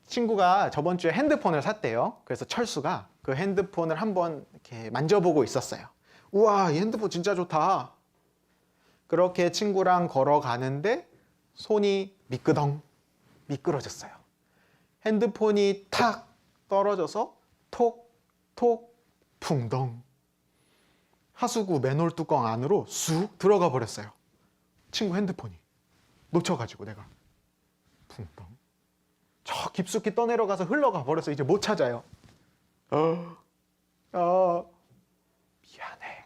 F: 친구가 저번 주에 핸드폰을 샀대요. 그래서 철수가 그 핸드폰을 한번 이렇게 만져보고 있었어요. 우와, 이 핸드폰 진짜 좋다. 그렇게 친구랑 걸어가는데 손이 미끄러졌어요. 핸드폰이 탁 떨어져서 톡 붕덩 하수구 맨홀 뚜껑 안으로 쑥 들어가 버렸어요. 친구 핸드폰이 놓쳐가지고 내가 붕덩 저 깊숙이 떠내려가서 흘러가 버려서 이제 못 찾아요. 미안해.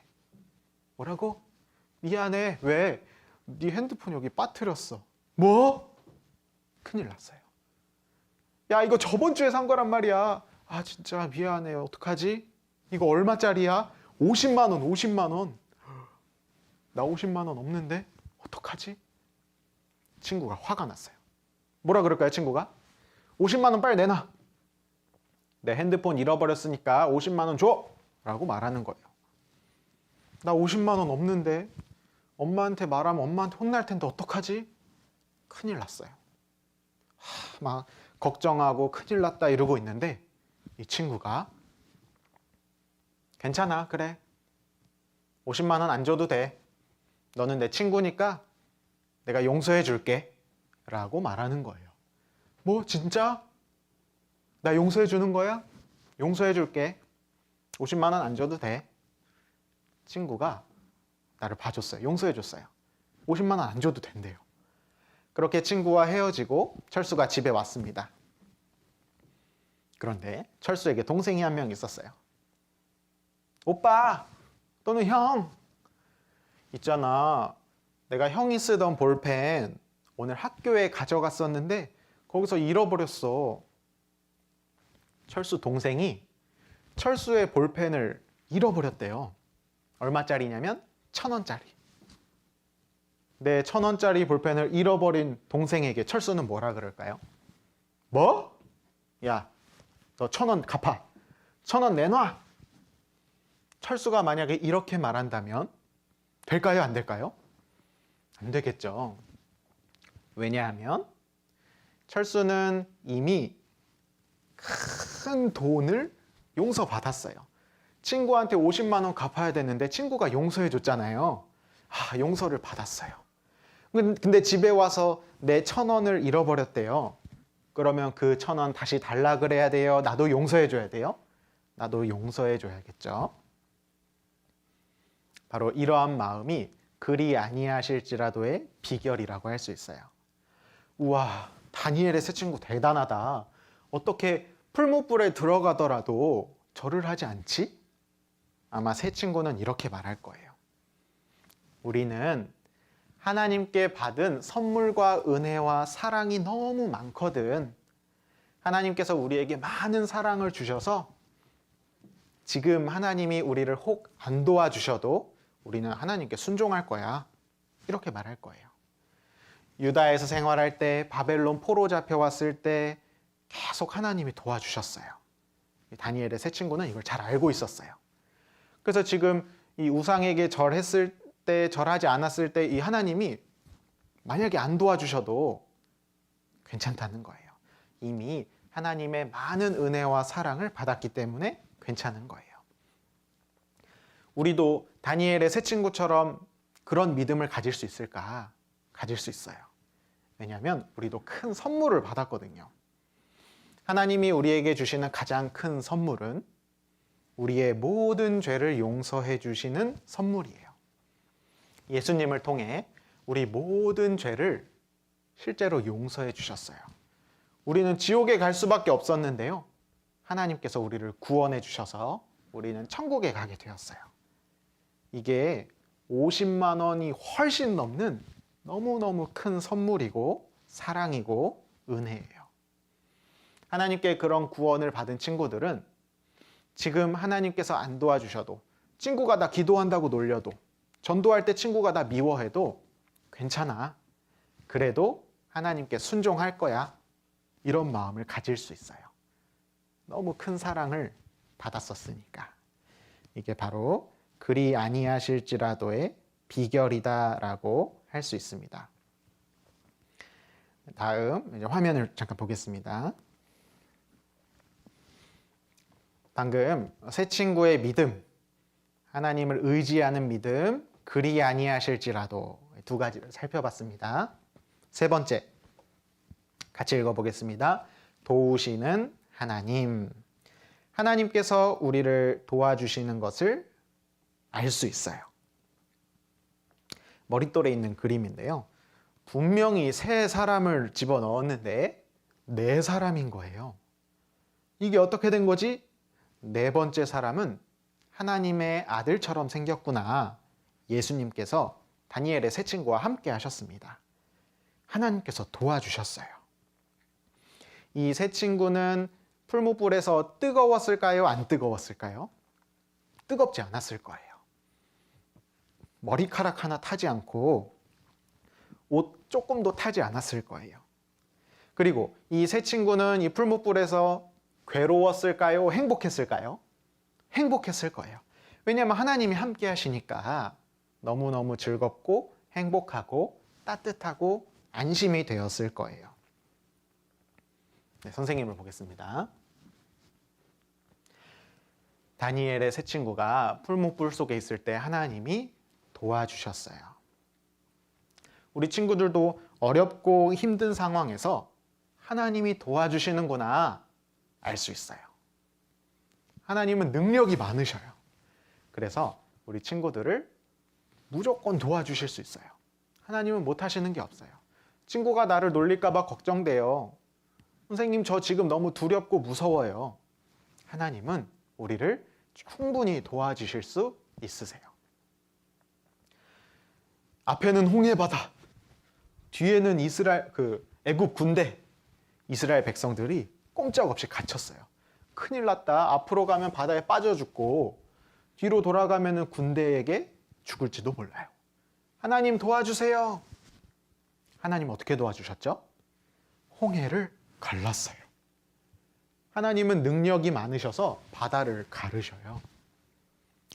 F: 뭐라고? 미안해. 왜? 네 핸드폰 여기 빠뜨렸어. 뭐? 큰일 났어요. 야, 이거 저번 주에 산 거란 말이야. 진짜 미안해. 어떡하지? 이거 얼마짜리야? 50만 원, 50만 원. 나 50만 원 없는데? 어떡하지? 친구가 화가 났어요. 뭐라 그럴까요, 친구가? 50만 원 빨리 내놔. 내 핸드폰 잃어버렸으니까 50만 원 줘! 라고 말하는 거예요. 나 50만 원 없는데 엄마한테 말하면 엄마한테 혼날 텐데 어떡하지? 큰일 났어요. 막 걱정하고 큰일 났다 이러고 있는데 이 친구가 괜찮아, 그래. 50만 원 안 줘도 돼. 너는 내 친구니까 내가 용서해 줄게. 라고 말하는 거예요. 뭐 진짜? 나 용서해 주는 거야? 용서해 줄게. 50만 원 안 줘도 돼. 친구가 나를 봐줬어요. 용서해 줬어요. 50만 원 안 줘도 된대요. 그렇게 친구와 헤어지고 철수가 집에 왔습니다. 그런데 철수에게 동생이 한 명 있었어요. 오빠 또는 형, 있잖아. 내가 형이 쓰던 볼펜 오늘 학교에 가져갔었는데 거기서 잃어버렸어. 철수 동생이 철수의 볼펜을 잃어버렸대요. 얼마짜리냐면 1,000원짜리. 내 1,000원짜리 볼펜을 잃어버린 동생에게 철수는 뭐라 그럴까요? 뭐? 야, 너 1,000원 갚아. 1,000원 내놔. 철수가 만약에 이렇게 말한다면 될까요? 안 될까요? 안 되겠죠. 왜냐하면 철수는 이미 큰 돈을 용서받았어요. 친구한테 50만 원 갚아야 되는데 친구가 용서해 줬잖아요. 용서를 받았어요. 근데 집에 와서 내 1,000원을 잃어버렸대요. 그러면 그 1,000원 다시 달라 그래야 돼요? 나도 용서해 줘야 돼요? 나도 용서해 줘야겠죠. 바로 이러한 마음이 그리 아니하실지라도의 비결이라고 할 수 있어요. 우와, 다니엘의 새 친구 대단하다. 어떻게 풀무불에 들어가더라도 절을 하지 않지? 아마 새 친구는 이렇게 말할 거예요. 우리는 하나님께 받은 선물과 은혜와 사랑이 너무 많거든. 하나님께서 우리에게 많은 사랑을 주셔서 지금 하나님이 우리를 혹 안 도와주셔도 우리는 하나님께 순종할 거야. 이렇게 말할 거예요. 유다에서 생활할 때, 바벨론 포로 잡혀왔을 때 계속 하나님이 도와주셨어요. 다니엘의 새 친구는 이걸 잘 알고 있었어요. 그래서 지금 이 우상에게 절했을 때, 절하지 않았을 때 이 하나님이 만약에 안 도와주셔도 괜찮다는 거예요. 이미 하나님의 많은 은혜와 사랑을 받았기 때문에 괜찮은 거예요. 우리도 다니엘의 새 친구처럼 그런 믿음을 가질 수 있을까? 가질 수 있어요. 왜냐하면 우리도 큰 선물을 받았거든요. 하나님이 우리에게 주시는 가장 큰 선물은 우리의 모든 죄를 용서해 주시는 선물이에요. 예수님을 통해 우리 모든 죄를 실제로 용서해 주셨어요. 우리는 지옥에 갈 수밖에 없었는데요. 하나님께서 우리를 구원해 주셔서 우리는 천국에 가게 되었어요. 이게 50만 원이 훨씬 넘는 너무너무 큰 선물이고 사랑이고 은혜예요. 하나님께 그런 구원을 받은 친구들은 지금 하나님께서 안 도와주셔도, 친구가 나 기도한다고 놀려도, 전도할 때 친구가 나 미워해도 괜찮아. 그래도 하나님께 순종할 거야. 이런 마음을 가질 수 있어요. 너무 큰 사랑을 받았었으니까. 이게 바로 그리 아니하실지라도의 비결이다라고 할 수 있습니다. 다음 이제 화면을 잠깐 보겠습니다. 방금 새 친구의 믿음, 하나님을 의지하는 믿음, 그리 아니하실지라도 두 가지를 살펴봤습니다. 세 번째, 같이 읽어보겠습니다. 도우시는 하나님. 하나님께서 우리를 도와주시는 것을 알 수 있어요. 머릿돌에 있는 그림인데요. 분명히 세 사람을 집어넣었는데 네 사람인 거예요. 이게 어떻게 된 거지? 네 번째 사람은 하나님의 아들처럼 생겼구나. 예수님께서 다니엘의 새 친구와 함께 하셨습니다. 하나님께서 도와주셨어요. 이 새 친구는 풀무불에서 뜨거웠을까요? 안 뜨거웠을까요? 뜨겁지 않았을 거예요. 머리카락 하나 타지 않고 옷 조금도 타지 않았을 거예요. 그리고 이 새 친구는 이 풀무불에서 괴로웠을까요? 행복했을까요? 행복했을 거예요. 왜냐하면 하나님이 함께 하시니까 너무너무 즐겁고 행복하고 따뜻하고 안심이 되었을 거예요. 네, 선생님을 보겠습니다. 다니엘의 새 친구가 풀무불 속에 있을 때 하나님이 도와주셨어요. 우리 친구들도 어렵고 힘든 상황에서 하나님이 도와주시는구나 알 수 있어요. 하나님은 능력이 많으셔요. 그래서 우리 친구들을 무조건 도와주실 수 있어요. 하나님은 못하시는 게 없어요. 친구가 나를 놀릴까 봐 걱정돼요. 선생님, 저 지금 너무 두렵고 무서워요. 하나님은 우리를 충분히 도와주실 수 있으세요. 앞에는 홍해바다, 뒤에는 애굽 군대, 이스라엘 백성들이 꼼짝없이 갇혔어요. 큰일 났다. 앞으로 가면 바다에 빠져 죽고 뒤로 돌아가면 군대에게 죽을지도 몰라요. 하나님 도와주세요. 하나님 어떻게 도와주셨죠? 홍해를 갈랐어요. 하나님은 능력이 많으셔서 바다를 가르셔요.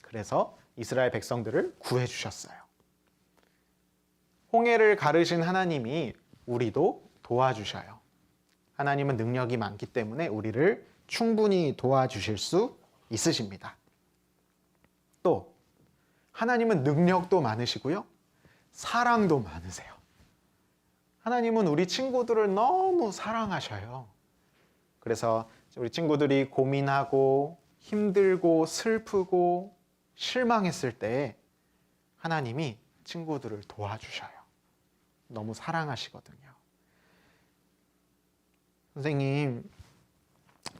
F: 그래서 이스라엘 백성들을 구해주셨어요. 홍해를 가르신 하나님이 우리도 도와주셔요. 하나님은 능력이 많기 때문에 우리를 충분히 도와주실 수 있으십니다. 또 하나님은 능력도 많으시고요. 사랑도 많으세요. 하나님은 우리 친구들을 너무 사랑하셔요. 그래서 우리 친구들이 고민하고 힘들고 슬프고 실망했을 때 하나님이 친구들을 도와주셔요. 너무 사랑하시거든요. 선생님,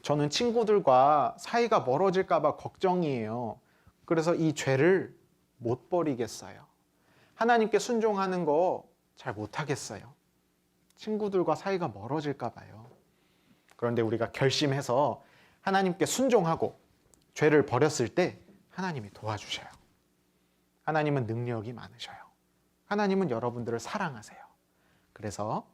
F: 저는 친구들과 사이가 멀어질까 봐 걱정이에요. 그래서 이 죄를 못 버리겠어요. 하나님께 순종하는 거 잘 못하겠어요. 친구들과 사이가 멀어질까 봐요. 그런데 우리가 결심해서 하나님께 순종하고 죄를 버렸을 때 하나님이 도와주셔요. 하나님은 능력이 많으셔요. 하나님은 여러분들을 사랑하세요. 그래서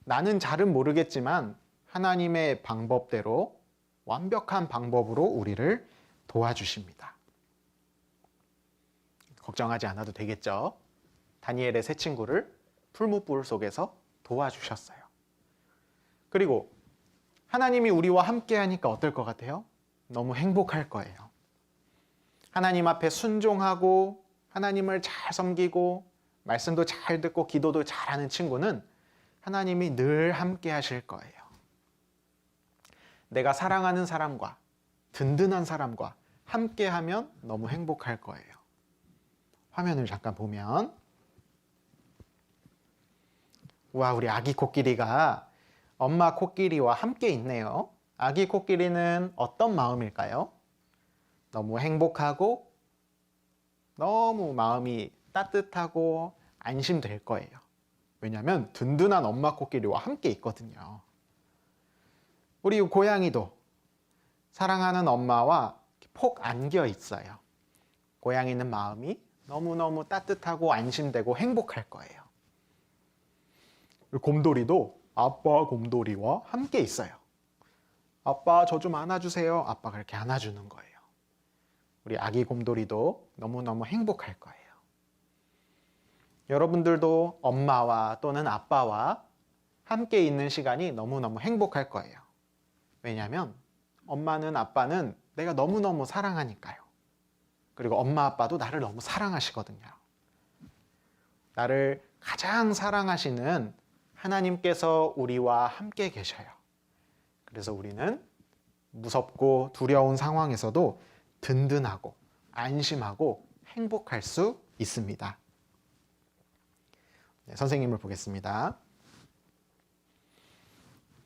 F: 나는 잘은 모르겠지만 하나님의 방법대로 완벽한 방법으로 우리를 도와주십니다. 걱정하지 않아도 되겠죠? 다니엘의 세 친구를 풀무불 속에서 도와주셨어요. 그리고 하나님이 우리와 함께 하니까 어떨 것 같아요? 너무 행복할 거예요. 하나님 앞에 순종하고 하나님을 잘 섬기고 말씀도 잘 듣고 기도도 잘하는 친구는 하나님이 늘 함께 하실 거예요. 내가 사랑하는 사람과 든든한 사람과 함께하면 너무 행복할 거예요. 화면을 잠깐 보면 와, 우리 아기 코끼리가 엄마 코끼리와 함께 있네요. 아기 코끼리는 어떤 마음일까요? 너무 행복하고 너무 마음이 따뜻하고 안심될 거예요. 왜냐하면 든든한 엄마 코끼리와 함께 있거든요. 우리 고양이도 사랑하는 엄마와 폭 안겨 있어요. 고양이는 마음이 너무너무 따뜻하고 안심되고 행복할 거예요. 곰돌이도 아빠 곰돌이와 함께 있어요. 아빠 저 좀 안아주세요. 아빠가 이렇게 안아주는 거예요. 우리 아기 곰돌이도 너무너무 행복할 거예요. 여러분들도 엄마와 또는 아빠와 함께 있는 시간이 너무너무 행복할 거예요. 왜냐하면 엄마는 아빠는 내가 너무너무 사랑하니까요. 그리고 엄마 아빠도 나를 너무 사랑하시거든요. 나를 가장 사랑하시는 하나님께서 우리와 함께 계셔요. 그래서 우리는 무섭고 두려운 상황에서도 든든하고 안심하고 행복할 수 있습니다. 네, 선생님을 보겠습니다.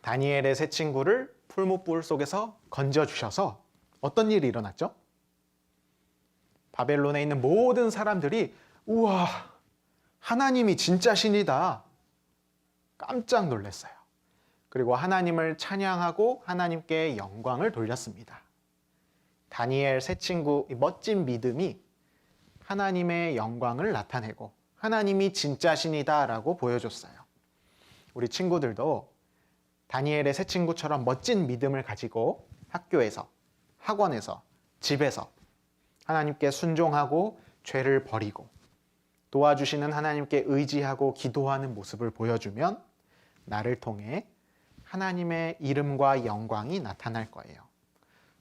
F: 다니엘의 세 친구를 풀무불 속에서 건져주셔서 어떤 일이 일어났죠? 바벨론에 있는 모든 사람들이 우와, 하나님이 진짜 신이다. 깜짝 놀랐어요. 그리고 하나님을 찬양하고 하나님께 영광을 돌렸습니다. 다니엘 세 친구 멋진 믿음이 하나님의 영광을 나타내고 하나님이 진짜 신이다라고 보여줬어요. 우리 친구들도 다니엘의 세 친구처럼 멋진 믿음을 가지고 학교에서, 학원에서, 집에서 하나님께 순종하고 죄를 버리고 도와주시는 하나님께 의지하고 기도하는 모습을 보여주면 나를 통해 하나님의 이름과 영광이 나타날 거예요.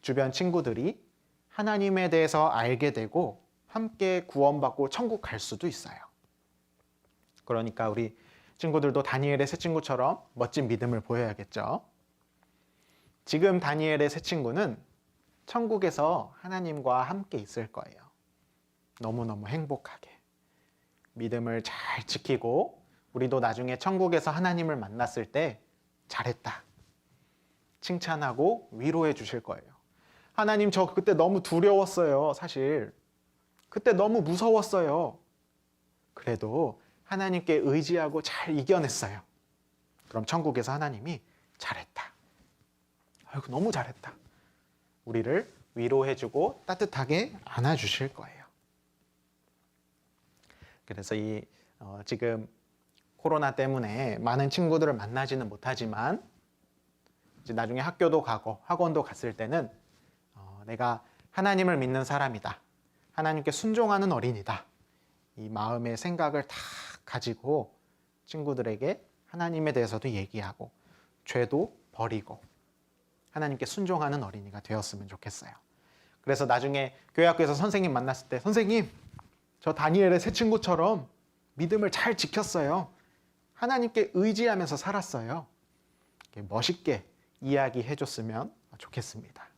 F: 주변 친구들이 하나님에 대해서 알게 되고 함께 구원받고 천국 갈 수도 있어요. 그러니까 우리 친구들도 다니엘의 세 친구처럼 멋진 믿음을 보여야겠죠. 지금 다니엘의 세 친구는 천국에서 하나님과 함께 있을 거예요. 너무너무 행복하게. 믿음을 잘 지키고 우리도 나중에 천국에서 하나님을 만났을 때 잘했다. 칭찬하고 위로해 주실 거예요. 하나님 저 그때 너무 두려웠어요. 사실 그때 너무 무서웠어요. 그래도 하나님께 의지하고 잘 이겨냈어요. 그럼 천국에서 하나님이 잘했다. 아이고 너무 잘했다. 우리를 위로해주고 따뜻하게 안아주실 거예요. 그래서 지금 코로나 때문에 많은 친구들을 만나지는 못하지만 이제 나중에 학교도 가고 학원도 갔을 때는 내가 하나님을 믿는 사람이다. 하나님께 순종하는 어린이다. 이 마음의 생각을 다 가지고 친구들에게 하나님에 대해서도 얘기하고 죄도 버리고 하나님께 순종하는 어린이가 되었으면 좋겠어요. 그래서 나중에 교회 학교에서 선생님 만났을 때 선생님 저 다니엘의 세 친구처럼 믿음을 잘 지켰어요. 하나님께 의지하면서 살았어요. 멋있게 이야기해 줬으면 좋겠습니다.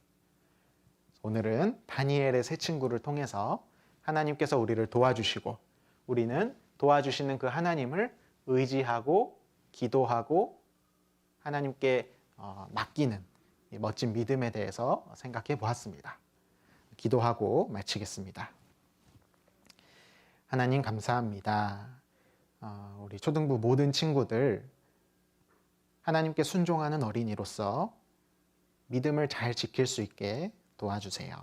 F: 오늘은 다니엘의 세 친구를 통해서 하나님께서 우리를 도와주시고 우리는 도와주시는 그 하나님을 의지하고 기도하고 하나님께 맡기는 이 멋진 믿음에 대해서 생각해 보았습니다. 기도하고 마치겠습니다. 하나님 감사합니다. 우리 초등부 모든 친구들 하나님께 순종하는 어린이로서 믿음을 잘 지킬 수 있게 도와주세요.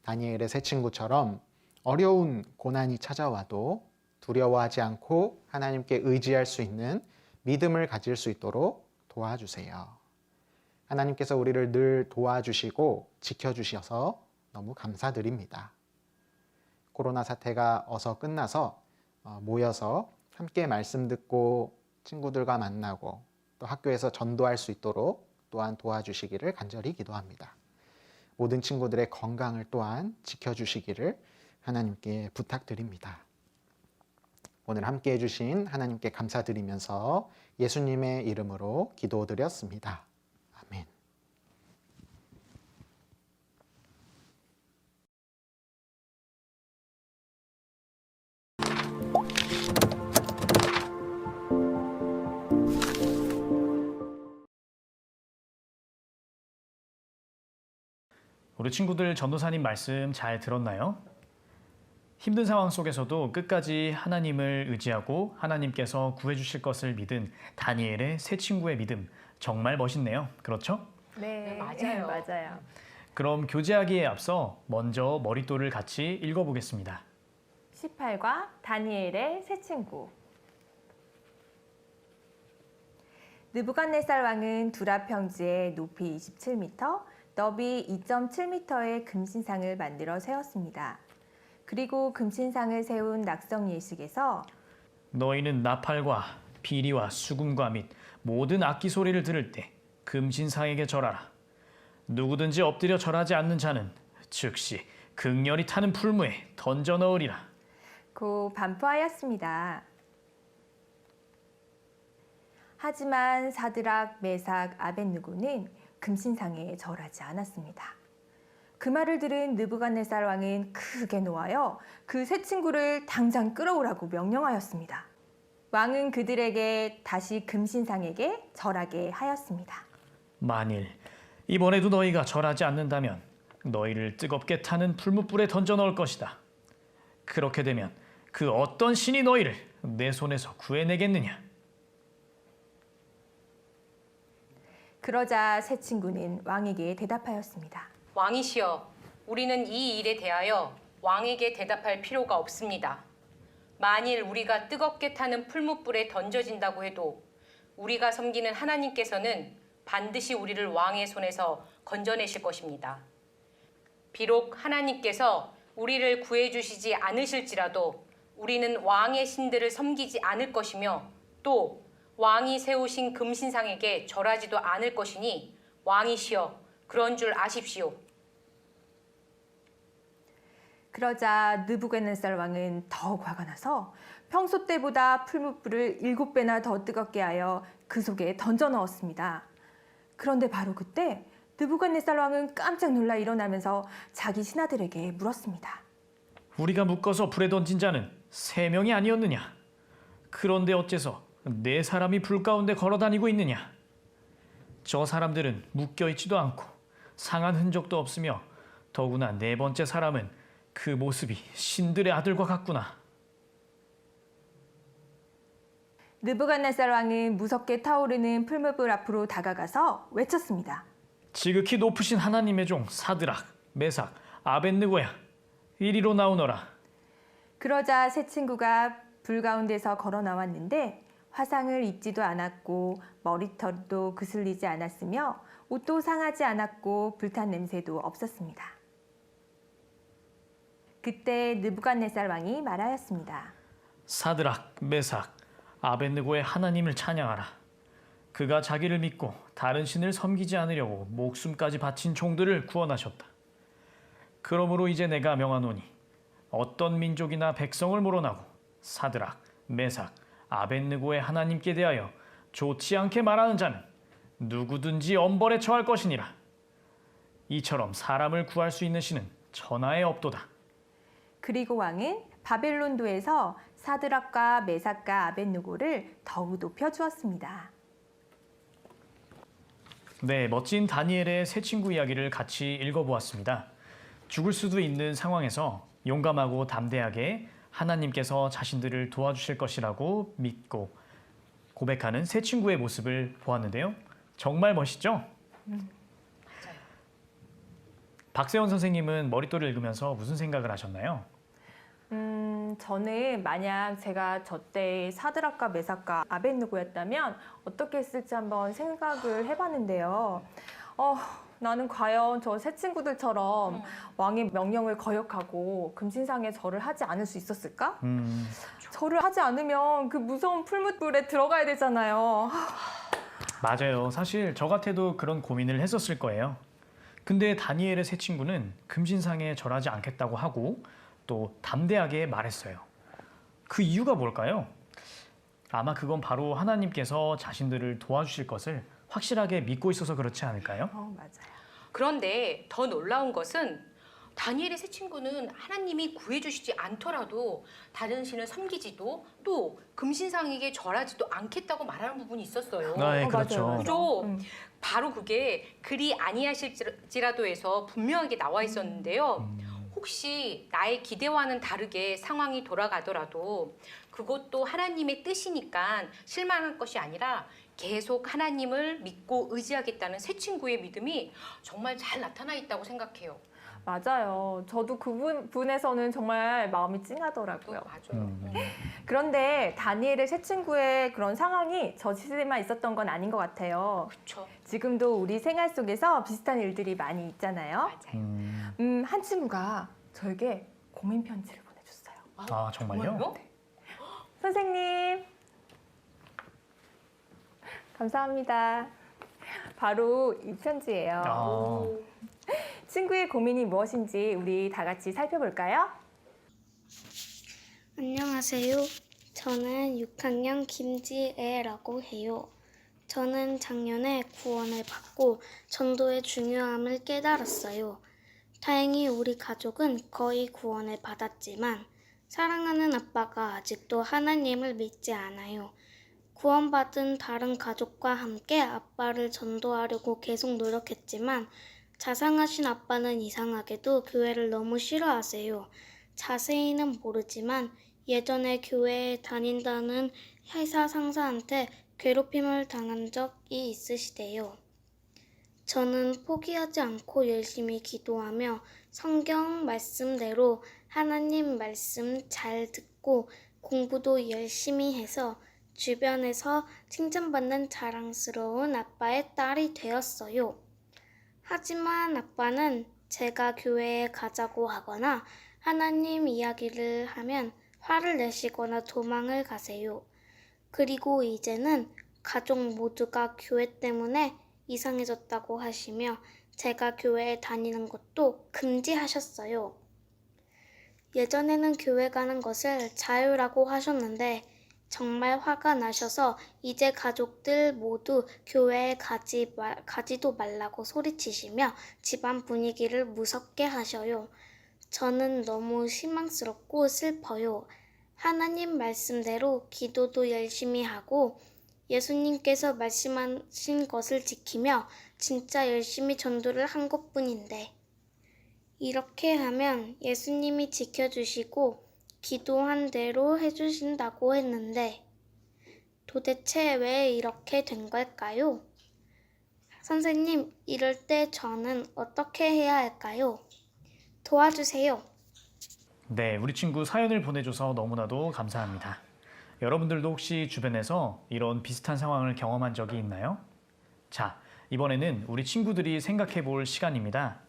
F: 다니엘의 세 친구처럼 어려운 고난이 찾아와도 두려워하지 않고 하나님께 의지할 수 있는 믿음을 가질 수 있도록 도와주세요. 하나님께서 우리를 늘 도와주시고 지켜주셔서 너무 감사드립니다. 코로나 사태가 어서 끝나서 모여서 함께 말씀 듣고 친구들과 만나고 또 학교에서 전도할 수 있도록 또한 도와주시기를 간절히 기도합니다. 모든 친구들의 건강을 또한 지켜주시기를 하나님께 부탁드립니다. 오늘 함께 해주신 하나님께 감사드리면서 예수님의 이름으로 기도드렸습니다. 아멘.
B: 우리 친구들 전도사님 말씀 잘 들었나요? 힘든 상황 속에서도 끝까지 하나님을 의지하고 하나님께서 구해주실 것을 믿은 다니엘의 세 친구의 믿음 정말 멋있네요. 그렇죠?
C: 네,
D: 맞아요.
C: 맞아요.
B: 그럼 교제하기에 앞서 먼저 머릿돌을 같이 읽어보겠습니다.
C: 18과 다니엘의 세 친구. 느부갓네살 왕은 두라 평지에 높이 27m, 너비 2.7m의 금신상을 만들어 세웠습니다. 그리고 금신상을 세운 낙성 예식에서
B: 너희는 나팔과 비리와 수금과 및 모든 악기 소리를 들을 때 금신상에게 절하라. 누구든지 엎드려 절하지 않는 자는 즉시 극렬히 타는 풀무에 던져 넣으리라.
C: 고 반포하였습니다. 하지만 사드락, 메삭, 아벳느고는 금신상에 절하지 않았습니다. 그 말을 들은 느부갓네살 왕은 크게 노하여 그 세 친구를 당장 끌어오라고 명령하였습니다. 왕은 그들에게 다시 금신상에게 절하게 하였습니다.
B: 만일 이번에도 너희가 절하지 않는다면 너희를 뜨겁게 타는 풀무불에 던져 넣을 것이다. 그렇게 되면 그 어떤 신이 너희를 내 손에서 구해내겠느냐?
C: 그러자 세 친구는 왕에게 대답하였습니다.
D: 왕이시여, 우리는 이 일에 대하여 왕에게 대답할 필요가 없습니다. 만일 우리가 뜨겁게 타는 풀무불에 던져진다고 해도 우리가 섬기는 하나님께서는 반드시 우리를 왕의 손에서 건져내실 것입니다. 비록 하나님께서 우리를 구해주시지 않으실지라도 우리는 왕의 신들을 섬기지 않을 것이며 또 왕이 세우신 금신상에게 절하지도 않을 것이니 왕이시여, 그런 줄 아십시오.
C: 그러자 느부갓네살 왕은 더욱 화가 나서 평소 때보다 풀무불을 7배나 더 뜨겁게 하여 그 속에 던져 넣었습니다. 그런데 바로 그때 느부갓네살 왕은 깜짝 놀라 일어나면서 자기 신하들에게 물었습니다.
B: 우리가 묶어서 불에 던진 자는 3명이 아니었느냐? 그런데 어째서 4사람이 불 가운데 걸어다니고 있느냐? 저 사람들은 묶여있지도 않고 상한 흔적도 없으며 더구나 4번째 사람은 그 모습이 신들의 아들과 같구나.
C: 느부갓네살 왕은 무섭게 타오르는 풀무불 앞으로 다가가서 외쳤습니다.
B: 지극히 높으신 하나님의 종 사드락, 메삭, 아벳느고야, 이리로 나오너라.
C: 그러자 세 친구가 불 가운데서 걸어 나왔는데 화상을 입지도 않았고 머리털도 그슬리지 않았으며 옷도 상하지 않았고 불탄 냄새도 없었습니다. 그때 느부갓네살 왕이 말하였습니다.
B: 사드락, 메삭, 아벳느고의 하나님을 찬양하라. 그가 자기를 믿고 다른 신을 섬기지 않으려고 목숨까지 바친 종들을 구원하셨다. 그러므로 이제 내가 명하노니 어떤 민족이나 백성을 물어나고 사드락, 메삭, 아벳느고의 하나님께 대하여 좋지 않게 말하는 자는 누구든지 엄벌에 처할 것이니라. 이처럼 사람을 구할 수 있는 신은 천하에 없도다.
C: 그리고 왕은 바벨론도에서 사드락과 메삭과 아벳느고를 더욱 높여 주었습니다.
B: 네, 멋진 다니엘의 새 친구 이야기를 같이 읽어보았습니다. 죽을 수도 있는 상황에서 용감하고 담대하게 하나님께서 자신들을 도와주실 것이라고 믿고 고백하는 새 친구의 모습을 보았는데요. 정말 멋있죠? 박세원 선생님은 머릿돌을 읽으면서 무슨 생각을 하셨나요?
C: 저는 만약 제가 저때 사드락과 메삭과 아벳느고였다면 어떻게 했을지 한번 생각을 해봤는데요. 나는 과연 저 새 친구들처럼 왕의 명령을 거역하고 금신상에 절을 하지 않을 수 있었을까? 절을 하지 않으면 그 무서운 풀무불에 들어가야 되잖아요.
B: 맞아요. 사실 저 같아도 그런 고민을 했었을 거예요. 근데 다니엘의 새 친구는 금신상에 절하지 않겠다고 하고 또 담대하게 말했어요. 그 이유가 뭘까요? 아마 그건 바로 하나님께서 자신들을 도와주실 것을 확실하게 믿고 있어서 그렇지 않을까요?
C: 맞아요.
D: 그런데 더 놀라운 것은 다니엘의 새 친구는 하나님이 구해주시지 않더라도 다른 신을 섬기지도 또 금신상에게 절하지도 않겠다고 말하는 부분이 있었어요.
B: 네, 그렇죠.
C: 맞아요.
D: 그죠? 바로 그게 그리 아니하실지라도에서 분명하게 나와 있었는데요. 혹시 나의 기대와는 다르게 상황이 돌아가더라도 그것도 하나님의 뜻이니까 실망할 것이 아니라 계속 하나님을 믿고 의지하겠다는 새 친구의 믿음이 정말 잘 나타나 있다고 생각해요.
C: 맞아요. 저도 그 부분에서는 정말 마음이 찡하더라고요.
D: 맞아요.
C: 그런데 다니엘의 새 친구의 그런 상황이 저 시대만 있었던 건 아닌 것 같아요.
D: 그렇죠.
C: 지금도 우리 생활 속에서 비슷한 일들이 많이 있잖아요.
D: 맞아요.
C: 한 친구가 저에게 고민 편지를 보내줬어요.
B: 아, 정말요?
C: 선생님, 감사합니다. 바로 이 편지예요.
B: 아,
C: 친구의 고민이 무엇인지 우리 다 같이 살펴볼까요?
G: 안녕하세요. 저는 6학년 김지애라고 해요. 저는 작년에 구원을 받고 전도의 중요함을 깨달았어요. 다행히 우리 가족은 거의 구원을 받았지만 사랑하는 아빠가 아직도 하나님을 믿지 않아요. 구원받은 다른 가족과 함께 아빠를 전도하려고 계속 노력했지만 자상하신 아빠는 이상하게도 교회를 너무 싫어하세요. 자세히는 모르지만 예전에 교회에 다닌다는 회사 상사한테 괴롭힘을 당한 적이 있으시대요. 저는 포기하지 않고 열심히 기도하며 성경 말씀대로 하나님 말씀 잘 듣고 공부도 열심히 해서 주변에서 칭찬받는 자랑스러운 아빠의 딸이 되었어요. 하지만 아빠는 제가 교회에 가자고 하거나 하나님 이야기를 하면 화를 내시거나 도망을 가세요. 그리고 이제는 가족 모두가 교회 때문에 이상해졌다고 하시며 제가 교회에 다니는 것도 금지하셨어요. 예전에는 교회 가는 것을 자유라고 하셨는데 정말 화가 나셔서 이제 가족들 모두 교회에 가지도 말라고 소리치시며 집안 분위기를 무섭게 하셔요. 저는 너무 실망스럽고 슬퍼요. 하나님 말씀대로 기도도 열심히 하고 예수님께서 말씀하신 것을 지키며 진짜 열심히 전도를 한 것뿐인데 이렇게 하면 예수님이 지켜주시고 기도한 대로 해주신다고 했는데 도대체 왜 이렇게 된 걸까요? 선생님, 이럴 때 저는 어떻게 해야 할까요? 도와주세요.
B: 네, 우리 친구 사연을 보내줘서 너무나도 감사합니다. 여러분들도 혹시 주변에서 이런 비슷한 상황을 경험한 적이 있나요? 자, 이번에는 우리 친구들이 생각해 볼 시간입니다.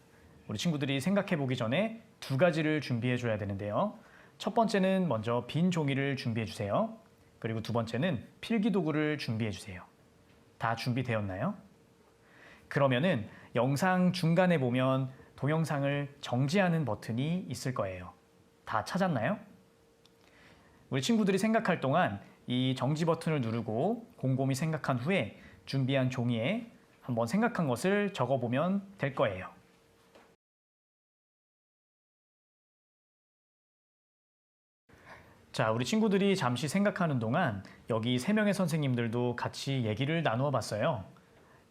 B: 우리 친구들이 생각해 보기 전에 두 가지를 준비해 줘야 되는데요. 첫 번째는 먼저 빈 종이를 준비해 주세요. 그리고 두 번째는 필기도구를 준비해 주세요. 다 준비되었나요? 그러면은 영상 중간에 보면 동영상을 정지하는 버튼이 있을 거예요. 다 찾았나요? 우리 친구들이 생각할 동안 이 정지 버튼을 누르고 곰곰이 생각한 후에 준비한 종이에 한번 생각한 것을 적어보면 될 거예요. 자, 우리 친구들이 잠시 생각하는 동안 여기 3명의 선생님들도 같이 얘기를 나누어 봤어요.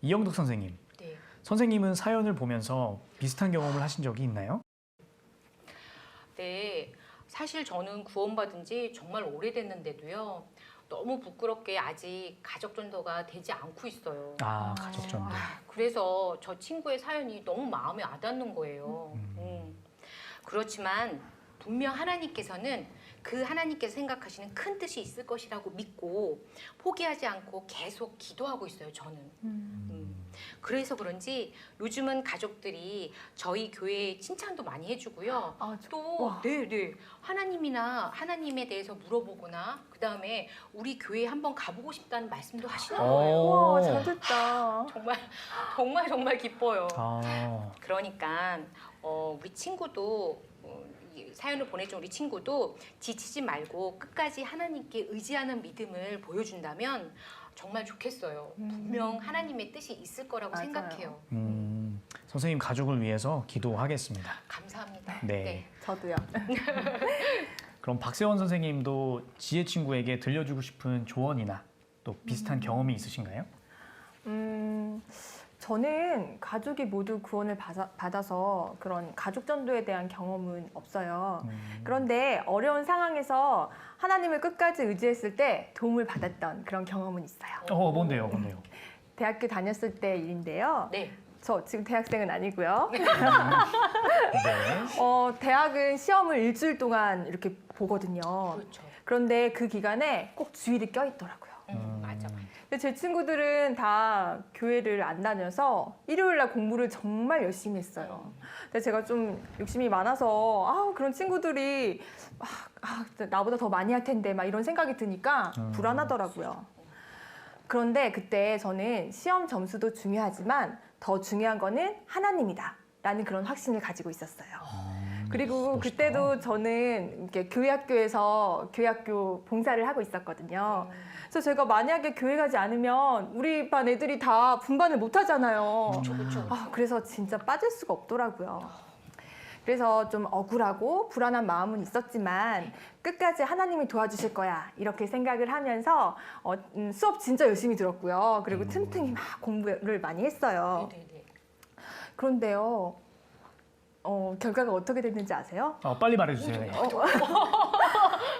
B: 이영덕 선생님,
D: 네.
B: 선생님은 사연을 보면서 비슷한 경험을 하신 적이 있나요?
D: 네, 사실 저는 구원받은 지 정말 오래됐는데도요. 너무 부끄럽게 아직 가족 전도가 되지 않고 있어요.
B: 아, 가족 전도.
D: 그래서 저 친구의 사연이 너무 마음에 와닿는 거예요. 그렇지만 분명 하나님께서는 그 하나님께서 생각하시는 큰 뜻이 있을 것이라고 믿고 포기하지 않고 계속 기도하고 있어요, 저는. 그래서 그런지 요즘은 가족들이 저희 교회에 칭찬도 많이 해주고요. 또 네네 하나님에 대해서 물어보거나 그 다음에 우리 교회에 한번 가보고 싶다는 말씀도 하시는 거예요.
C: 와, 잘 됐다.
D: 정말 기뻐요.
B: 아,
D: 그러니까 우리 친구도 이 사연을 보내준 우리 친구도 지치지 말고 끝까지 하나님께 의지하는 믿음을 보여준다면 정말 좋겠어요. 분명 하나님의 뜻이 있을 거라고
C: 맞아요.
D: 생각해요.
B: 선생님 가족을 위해서 기도하겠습니다.
D: 감사합니다.
B: 네.
C: 저도요.
B: 그럼 박세원 선생님도 지혜 친구에게 들려주고 싶은 조언이나 또 비슷한 경험이 있으신가요?
C: 저는 가족이 모두 구원을 받아서 그런 가족 전도에 대한 경험은 없어요. 그런데 어려운 상황에서 하나님을 끝까지 의지했을 때 도움을 받았던 그런 경험은 있어요.
B: 뭔데요?
C: 대학교 다녔을 때 일인데요.
D: 네.
C: 저 지금 대학생은 아니고요.
B: 네.
C: 대학은 시험을 일주일 동안 이렇게 보거든요.
D: 그렇죠.
C: 그런데 그 기간에 꼭 주일이 껴있더라고요.
D: 맞아.
C: 근데 제 친구들은 다 교회를 안 다녀서 일요일날 공부를 정말 열심히 했어요. 근데 제가 좀 욕심이 많아서 그런 친구들이 나보다 더 많이 할 텐데 막 이런 생각이 드니까 불안하더라고요. 그런데 그때 저는 시험 점수도 중요하지만 더 중요한 거는 하나님이다 라는 그런 확신을 가지고 있었어요. 그리고
B: 멋있다.
C: 그때도 저는 이렇게 교회학교에서 교회학교 봉사를 하고 있었거든요. 그래서 제가 만약에 교회 가지 않으면 우리 반 애들이 다 분반을 못 하잖아요.
D: 그렇죠.
C: 그래서 진짜 빠질 수가 없더라고요. 그래서 좀 억울하고 불안한 마음은 있었지만 끝까지 하나님이 도와주실 거야 이렇게 생각을 하면서 수업 진짜 열심히 들었고요. 그리고 틈틈이 막 공부를 많이 했어요.
D: 네네네.
C: 그런데요. 결과가 어떻게 됐는지 아세요?
B: 빨리 말해주세요.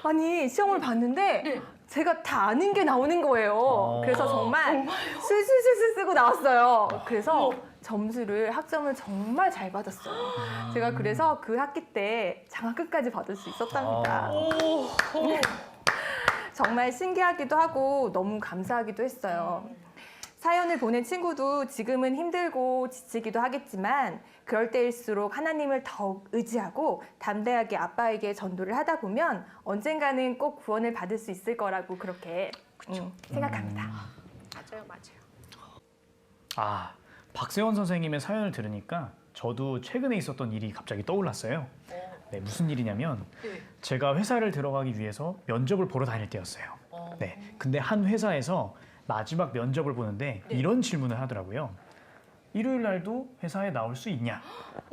C: 아니 시험을 봤는데 제가 다 아는 게 나오는 거예요. 그래서 정말 술술술술 쓰고 나왔어요. 그래서 학점을 정말 잘 받았어요. 제가 그래서 그 학기 때 장학금까지 받을 수 있었답니다. 정말 신기하기도 하고 너무 감사하기도 했어요. 사연을 보낸 친구도 지금은 힘들고 지치기도 하겠지만 그럴 때일수록 하나님을 더욱 의지하고 담대하게 아빠에게 전도를 하다 보면 언젠가는 꼭 구원을 받을 수 있을 거라고 그렇게 생각합니다.
D: 맞아요.
B: 박세원 선생님의 사연을 들으니까 저도 최근에 있었던 일이 갑자기 떠올랐어요. 네, 무슨 일이냐면 제가 회사를 들어가기 위해서 면접을 보러 다닐 때였어요. 네, 근데 한 회사에서 마지막 면접을 보는데 이런 질문을 하더라고요. 일요일 날도 회사에 나올 수 있냐?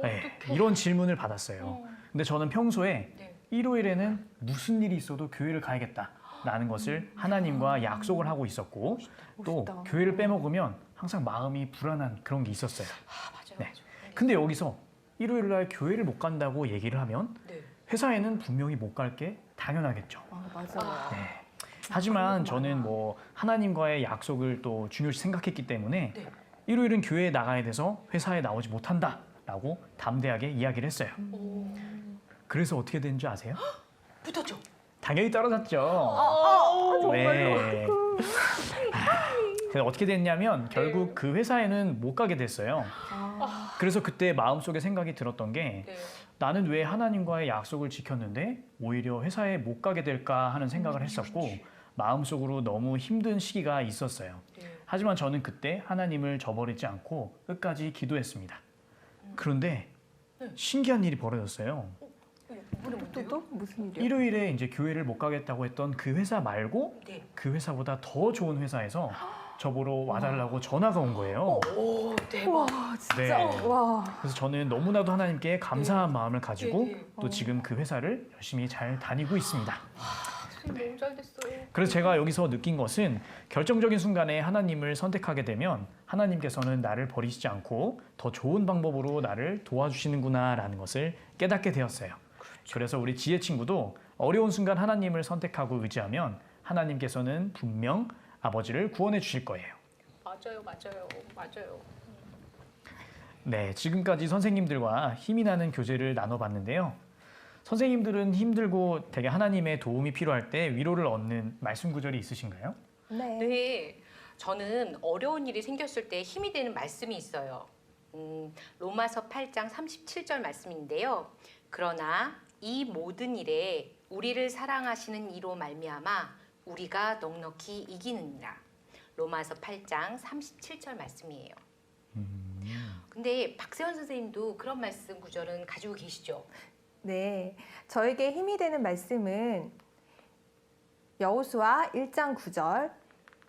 B: 네, 이런 질문을 받았어요. 근데 저는 평소에 일요일에는 무슨 일이 있어도 교회를 가야겠다라는 것을 하나님과 약속을 하고 있었고 또
C: 멋있다.
B: 교회를 빼먹으면 항상 마음이 불안한 그런 게 있었어요.
D: 맞아요.
B: 네. 근데 여기서 일요일 날 교회를 못 간다고 얘기를 하면
D: 네.
B: 회사에는 분명히 못 갈 게 당연하겠죠.
C: 맞아요.
B: 네. 하지만 저는 하나님과의 약속을 또 중요시 생각했기 때문에 일요일은 교회에 나가야 돼서 회사에 나오지 못한다라고 담대하게 이야기를 했어요. 그래서 어떻게 됐는지 아세요?
D: 붙었죠.
B: 당연히 떨어졌죠. 네. 그래서 어떻게 됐냐면 결국 그 회사에는 못 가게 됐어요. 그래서 그때 마음속에 생각이 들었던 게 나는 왜 하나님과의 약속을 지켰는데 오히려 회사에 못 가게 될까 하는 생각을 했었고 마음속으로 너무 힘든 시기가 있었어요. 하지만 저는 그때 하나님을 저버리지 않고 끝까지 기도했습니다. 그런데 신기한 일이 벌어졌어요.
C: 또 무슨 일이요?
B: 일요일에 이제 교회를 못 가겠다고 했던 그 회사 말고 그 회사보다 더 좋은 회사에서 저보러 와달라고 전화가 온 거예요.
D: 오, 대박.
C: 와 진짜
B: 네.
C: 와.
B: 그래서 저는 너무나도 하나님께 감사한 마음을 가지고 또 지금 그 회사를 열심히 잘 다니고 있습니다.
C: 너무 잘 됐어요.
B: 그래서 제가 여기서 느낀 것은 결정적인 순간에 하나님을 선택하게 되면 하나님께서는 나를 버리시지 않고 더 좋은 방법으로 나를 도와주시는구나라는 것을 깨닫게 되었어요. 그래서 우리 지혜 친구도 어려운 순간 하나님을 선택하고 의지하면 하나님께서는 분명 아버지를 구원해 주실 거예요.
C: 맞아요.
B: 네, 지금까지 선생님들과 힘이 나는 교제를 나눠봤는데요. 선생님들은 힘들고 되게 하나님의 도움이 필요할 때 위로를 얻는 말씀 구절이 있으신가요?
C: 네.
D: 네, 저는 어려운 일이 생겼을 때 힘이 되는 말씀이 있어요. 로마서 8장 37절 말씀인데요. 그러나 이 모든 일에 우리를 사랑하시는 이로 말미암아 우리가 넉넉히 이기느니라. 로마서 8장 37절 말씀이에요. 근데 박세원 선생님도 그런 말씀 구절은 가지고 계시죠?
C: 네, 저에게 힘이 되는 말씀은 여호수아 1장 9절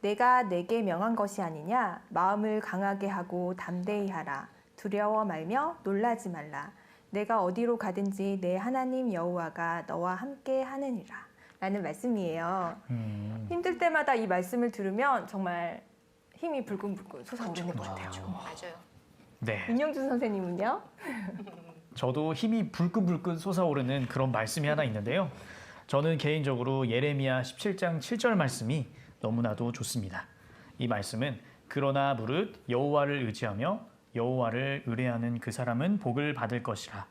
C: 내가 내게 명한 것이 아니냐 마음을 강하게 하고 담대히 하라 두려워 말며 놀라지 말라 내가 어디로 가든지 내 하나님 여호와가 너와 함께 하느니라 라는 말씀이에요. 힘들 때마다 이 말씀을 들으면 정말 힘이 불끈불끈 솟아오르는 것 같아요.
D: 맞아요.
B: 네,
C: 윤영준 선생님은요?
B: 저도 힘이 불끈불끈 솟아오르는 그런 말씀이 하나 있는데요. 저는 개인적으로 예레미야 17장 7절 말씀이 너무나도 좋습니다. 이 말씀은 그러나 무릇 여호와를 의지하며 여호와를 의뢰하는 그 사람은 복을 받을 것이라.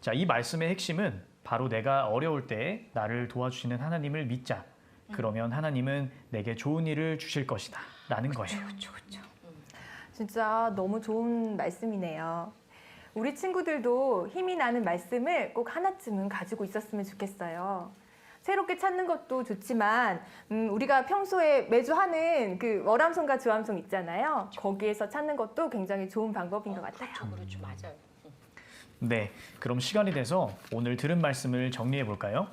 B: 자, 이 말씀의 핵심은 바로 내가 어려울 때 나를 도와주시는 하나님을 믿자. 그러면 하나님은 내게 좋은 일을 주실 것이다. 라는 거예요.
D: 그렇죠.
C: 진짜 너무 좋은 말씀이네요. 우리 친구들도 힘이 나는 말씀을 꼭 하나쯤은 가지고 있었으면 좋겠어요. 새롭게 찾는 것도 좋지만 우리가 평소에 매주 하는 그 월암송과 주암송 있잖아요. 거기에서 찾는 것도 굉장히 좋은 방법인 것 같아요.
D: 그렇죠. 맞아요.
B: 네, 그럼 시간이 돼서 오늘 들은 말씀을 정리해 볼까요?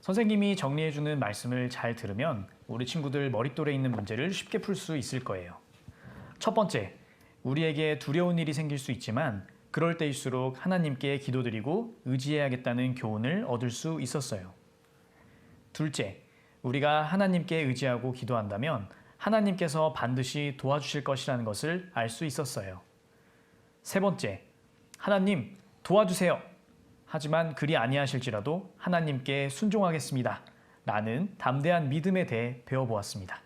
B: 선생님이 정리해 주는 말씀을 잘 들으면 우리 친구들 머릿돌에 있는 문제를 쉽게 풀 수 있을 거예요. 첫 번째, 우리에게 두려운 일이 생길 수 있지만 그럴 때일수록 하나님께 기도드리고 의지해야겠다는 교훈을 얻을 수 있었어요. 둘째, 우리가 하나님께 의지하고 기도한다면 하나님께서 반드시 도와주실 것이라는 것을 알 수 있었어요. 세 번째, 하나님 도와주세요. 하지만 그리 아니하실지라도 하나님께 순종하겠습니다. 라는 담대한 믿음에 대해 배워보았습니다.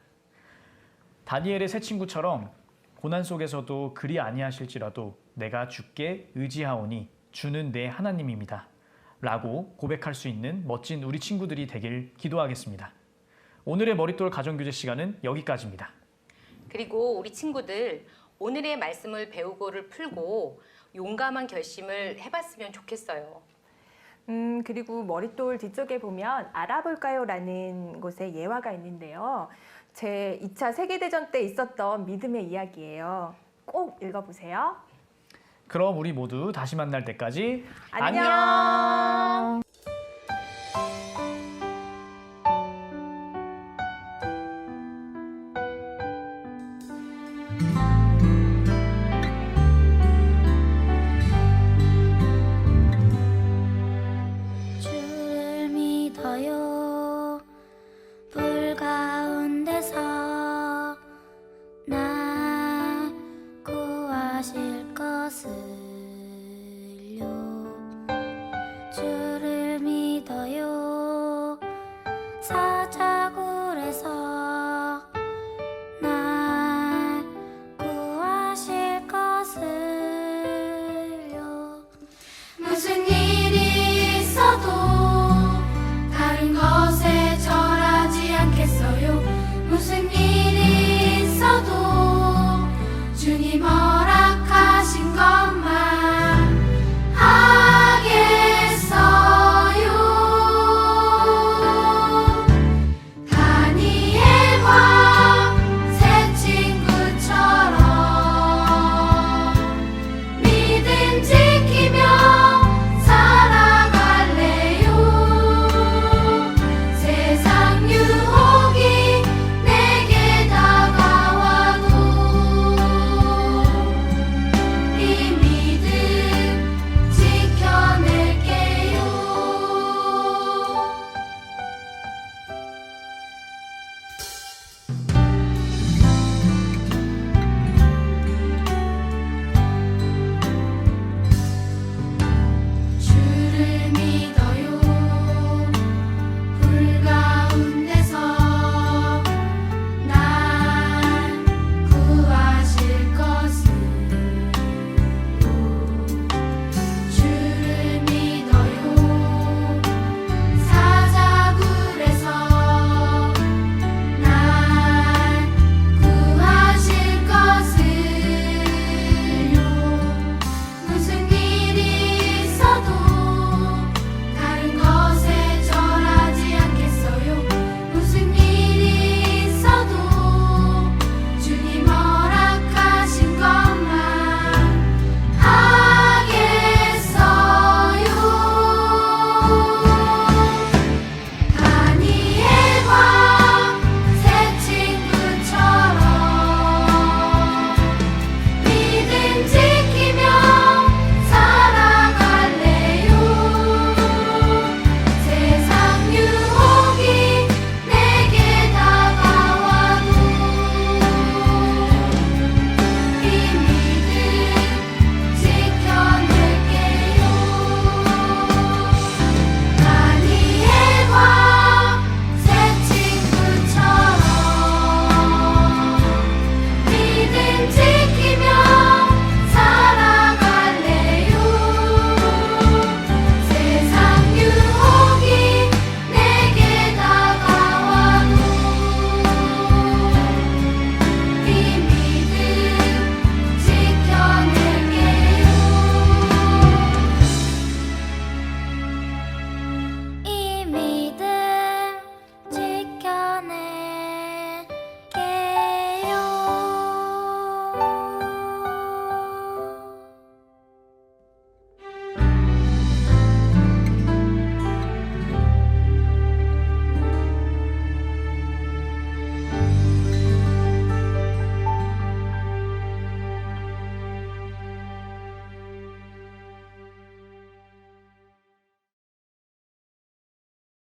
B: 다니엘의 세 친구처럼 고난 속에서도 그리 아니하실지라도 내가 주께 의지하오니 주는 내 하나님입니다. 라고 고백할 수 있는 멋진 우리 친구들이 되길 기도하겠습니다. 오늘의 머릿돌 가정교재 시간은 여기까지입니다.
D: 그리고 우리 친구들 오늘의 말씀을 배우고를 풀고 용감한 결심을 해봤으면 좋겠어요.
C: 그리고 머릿돌 뒤쪽에 보면 알아볼까요? 라는 곳에 예화가 있는데요. 제 2차 세계대전 때 있었던 믿음의 이야기예요. 꼭 읽어보세요.
B: 그럼 우리 모두 다시 만날 때까지
C: 안녕.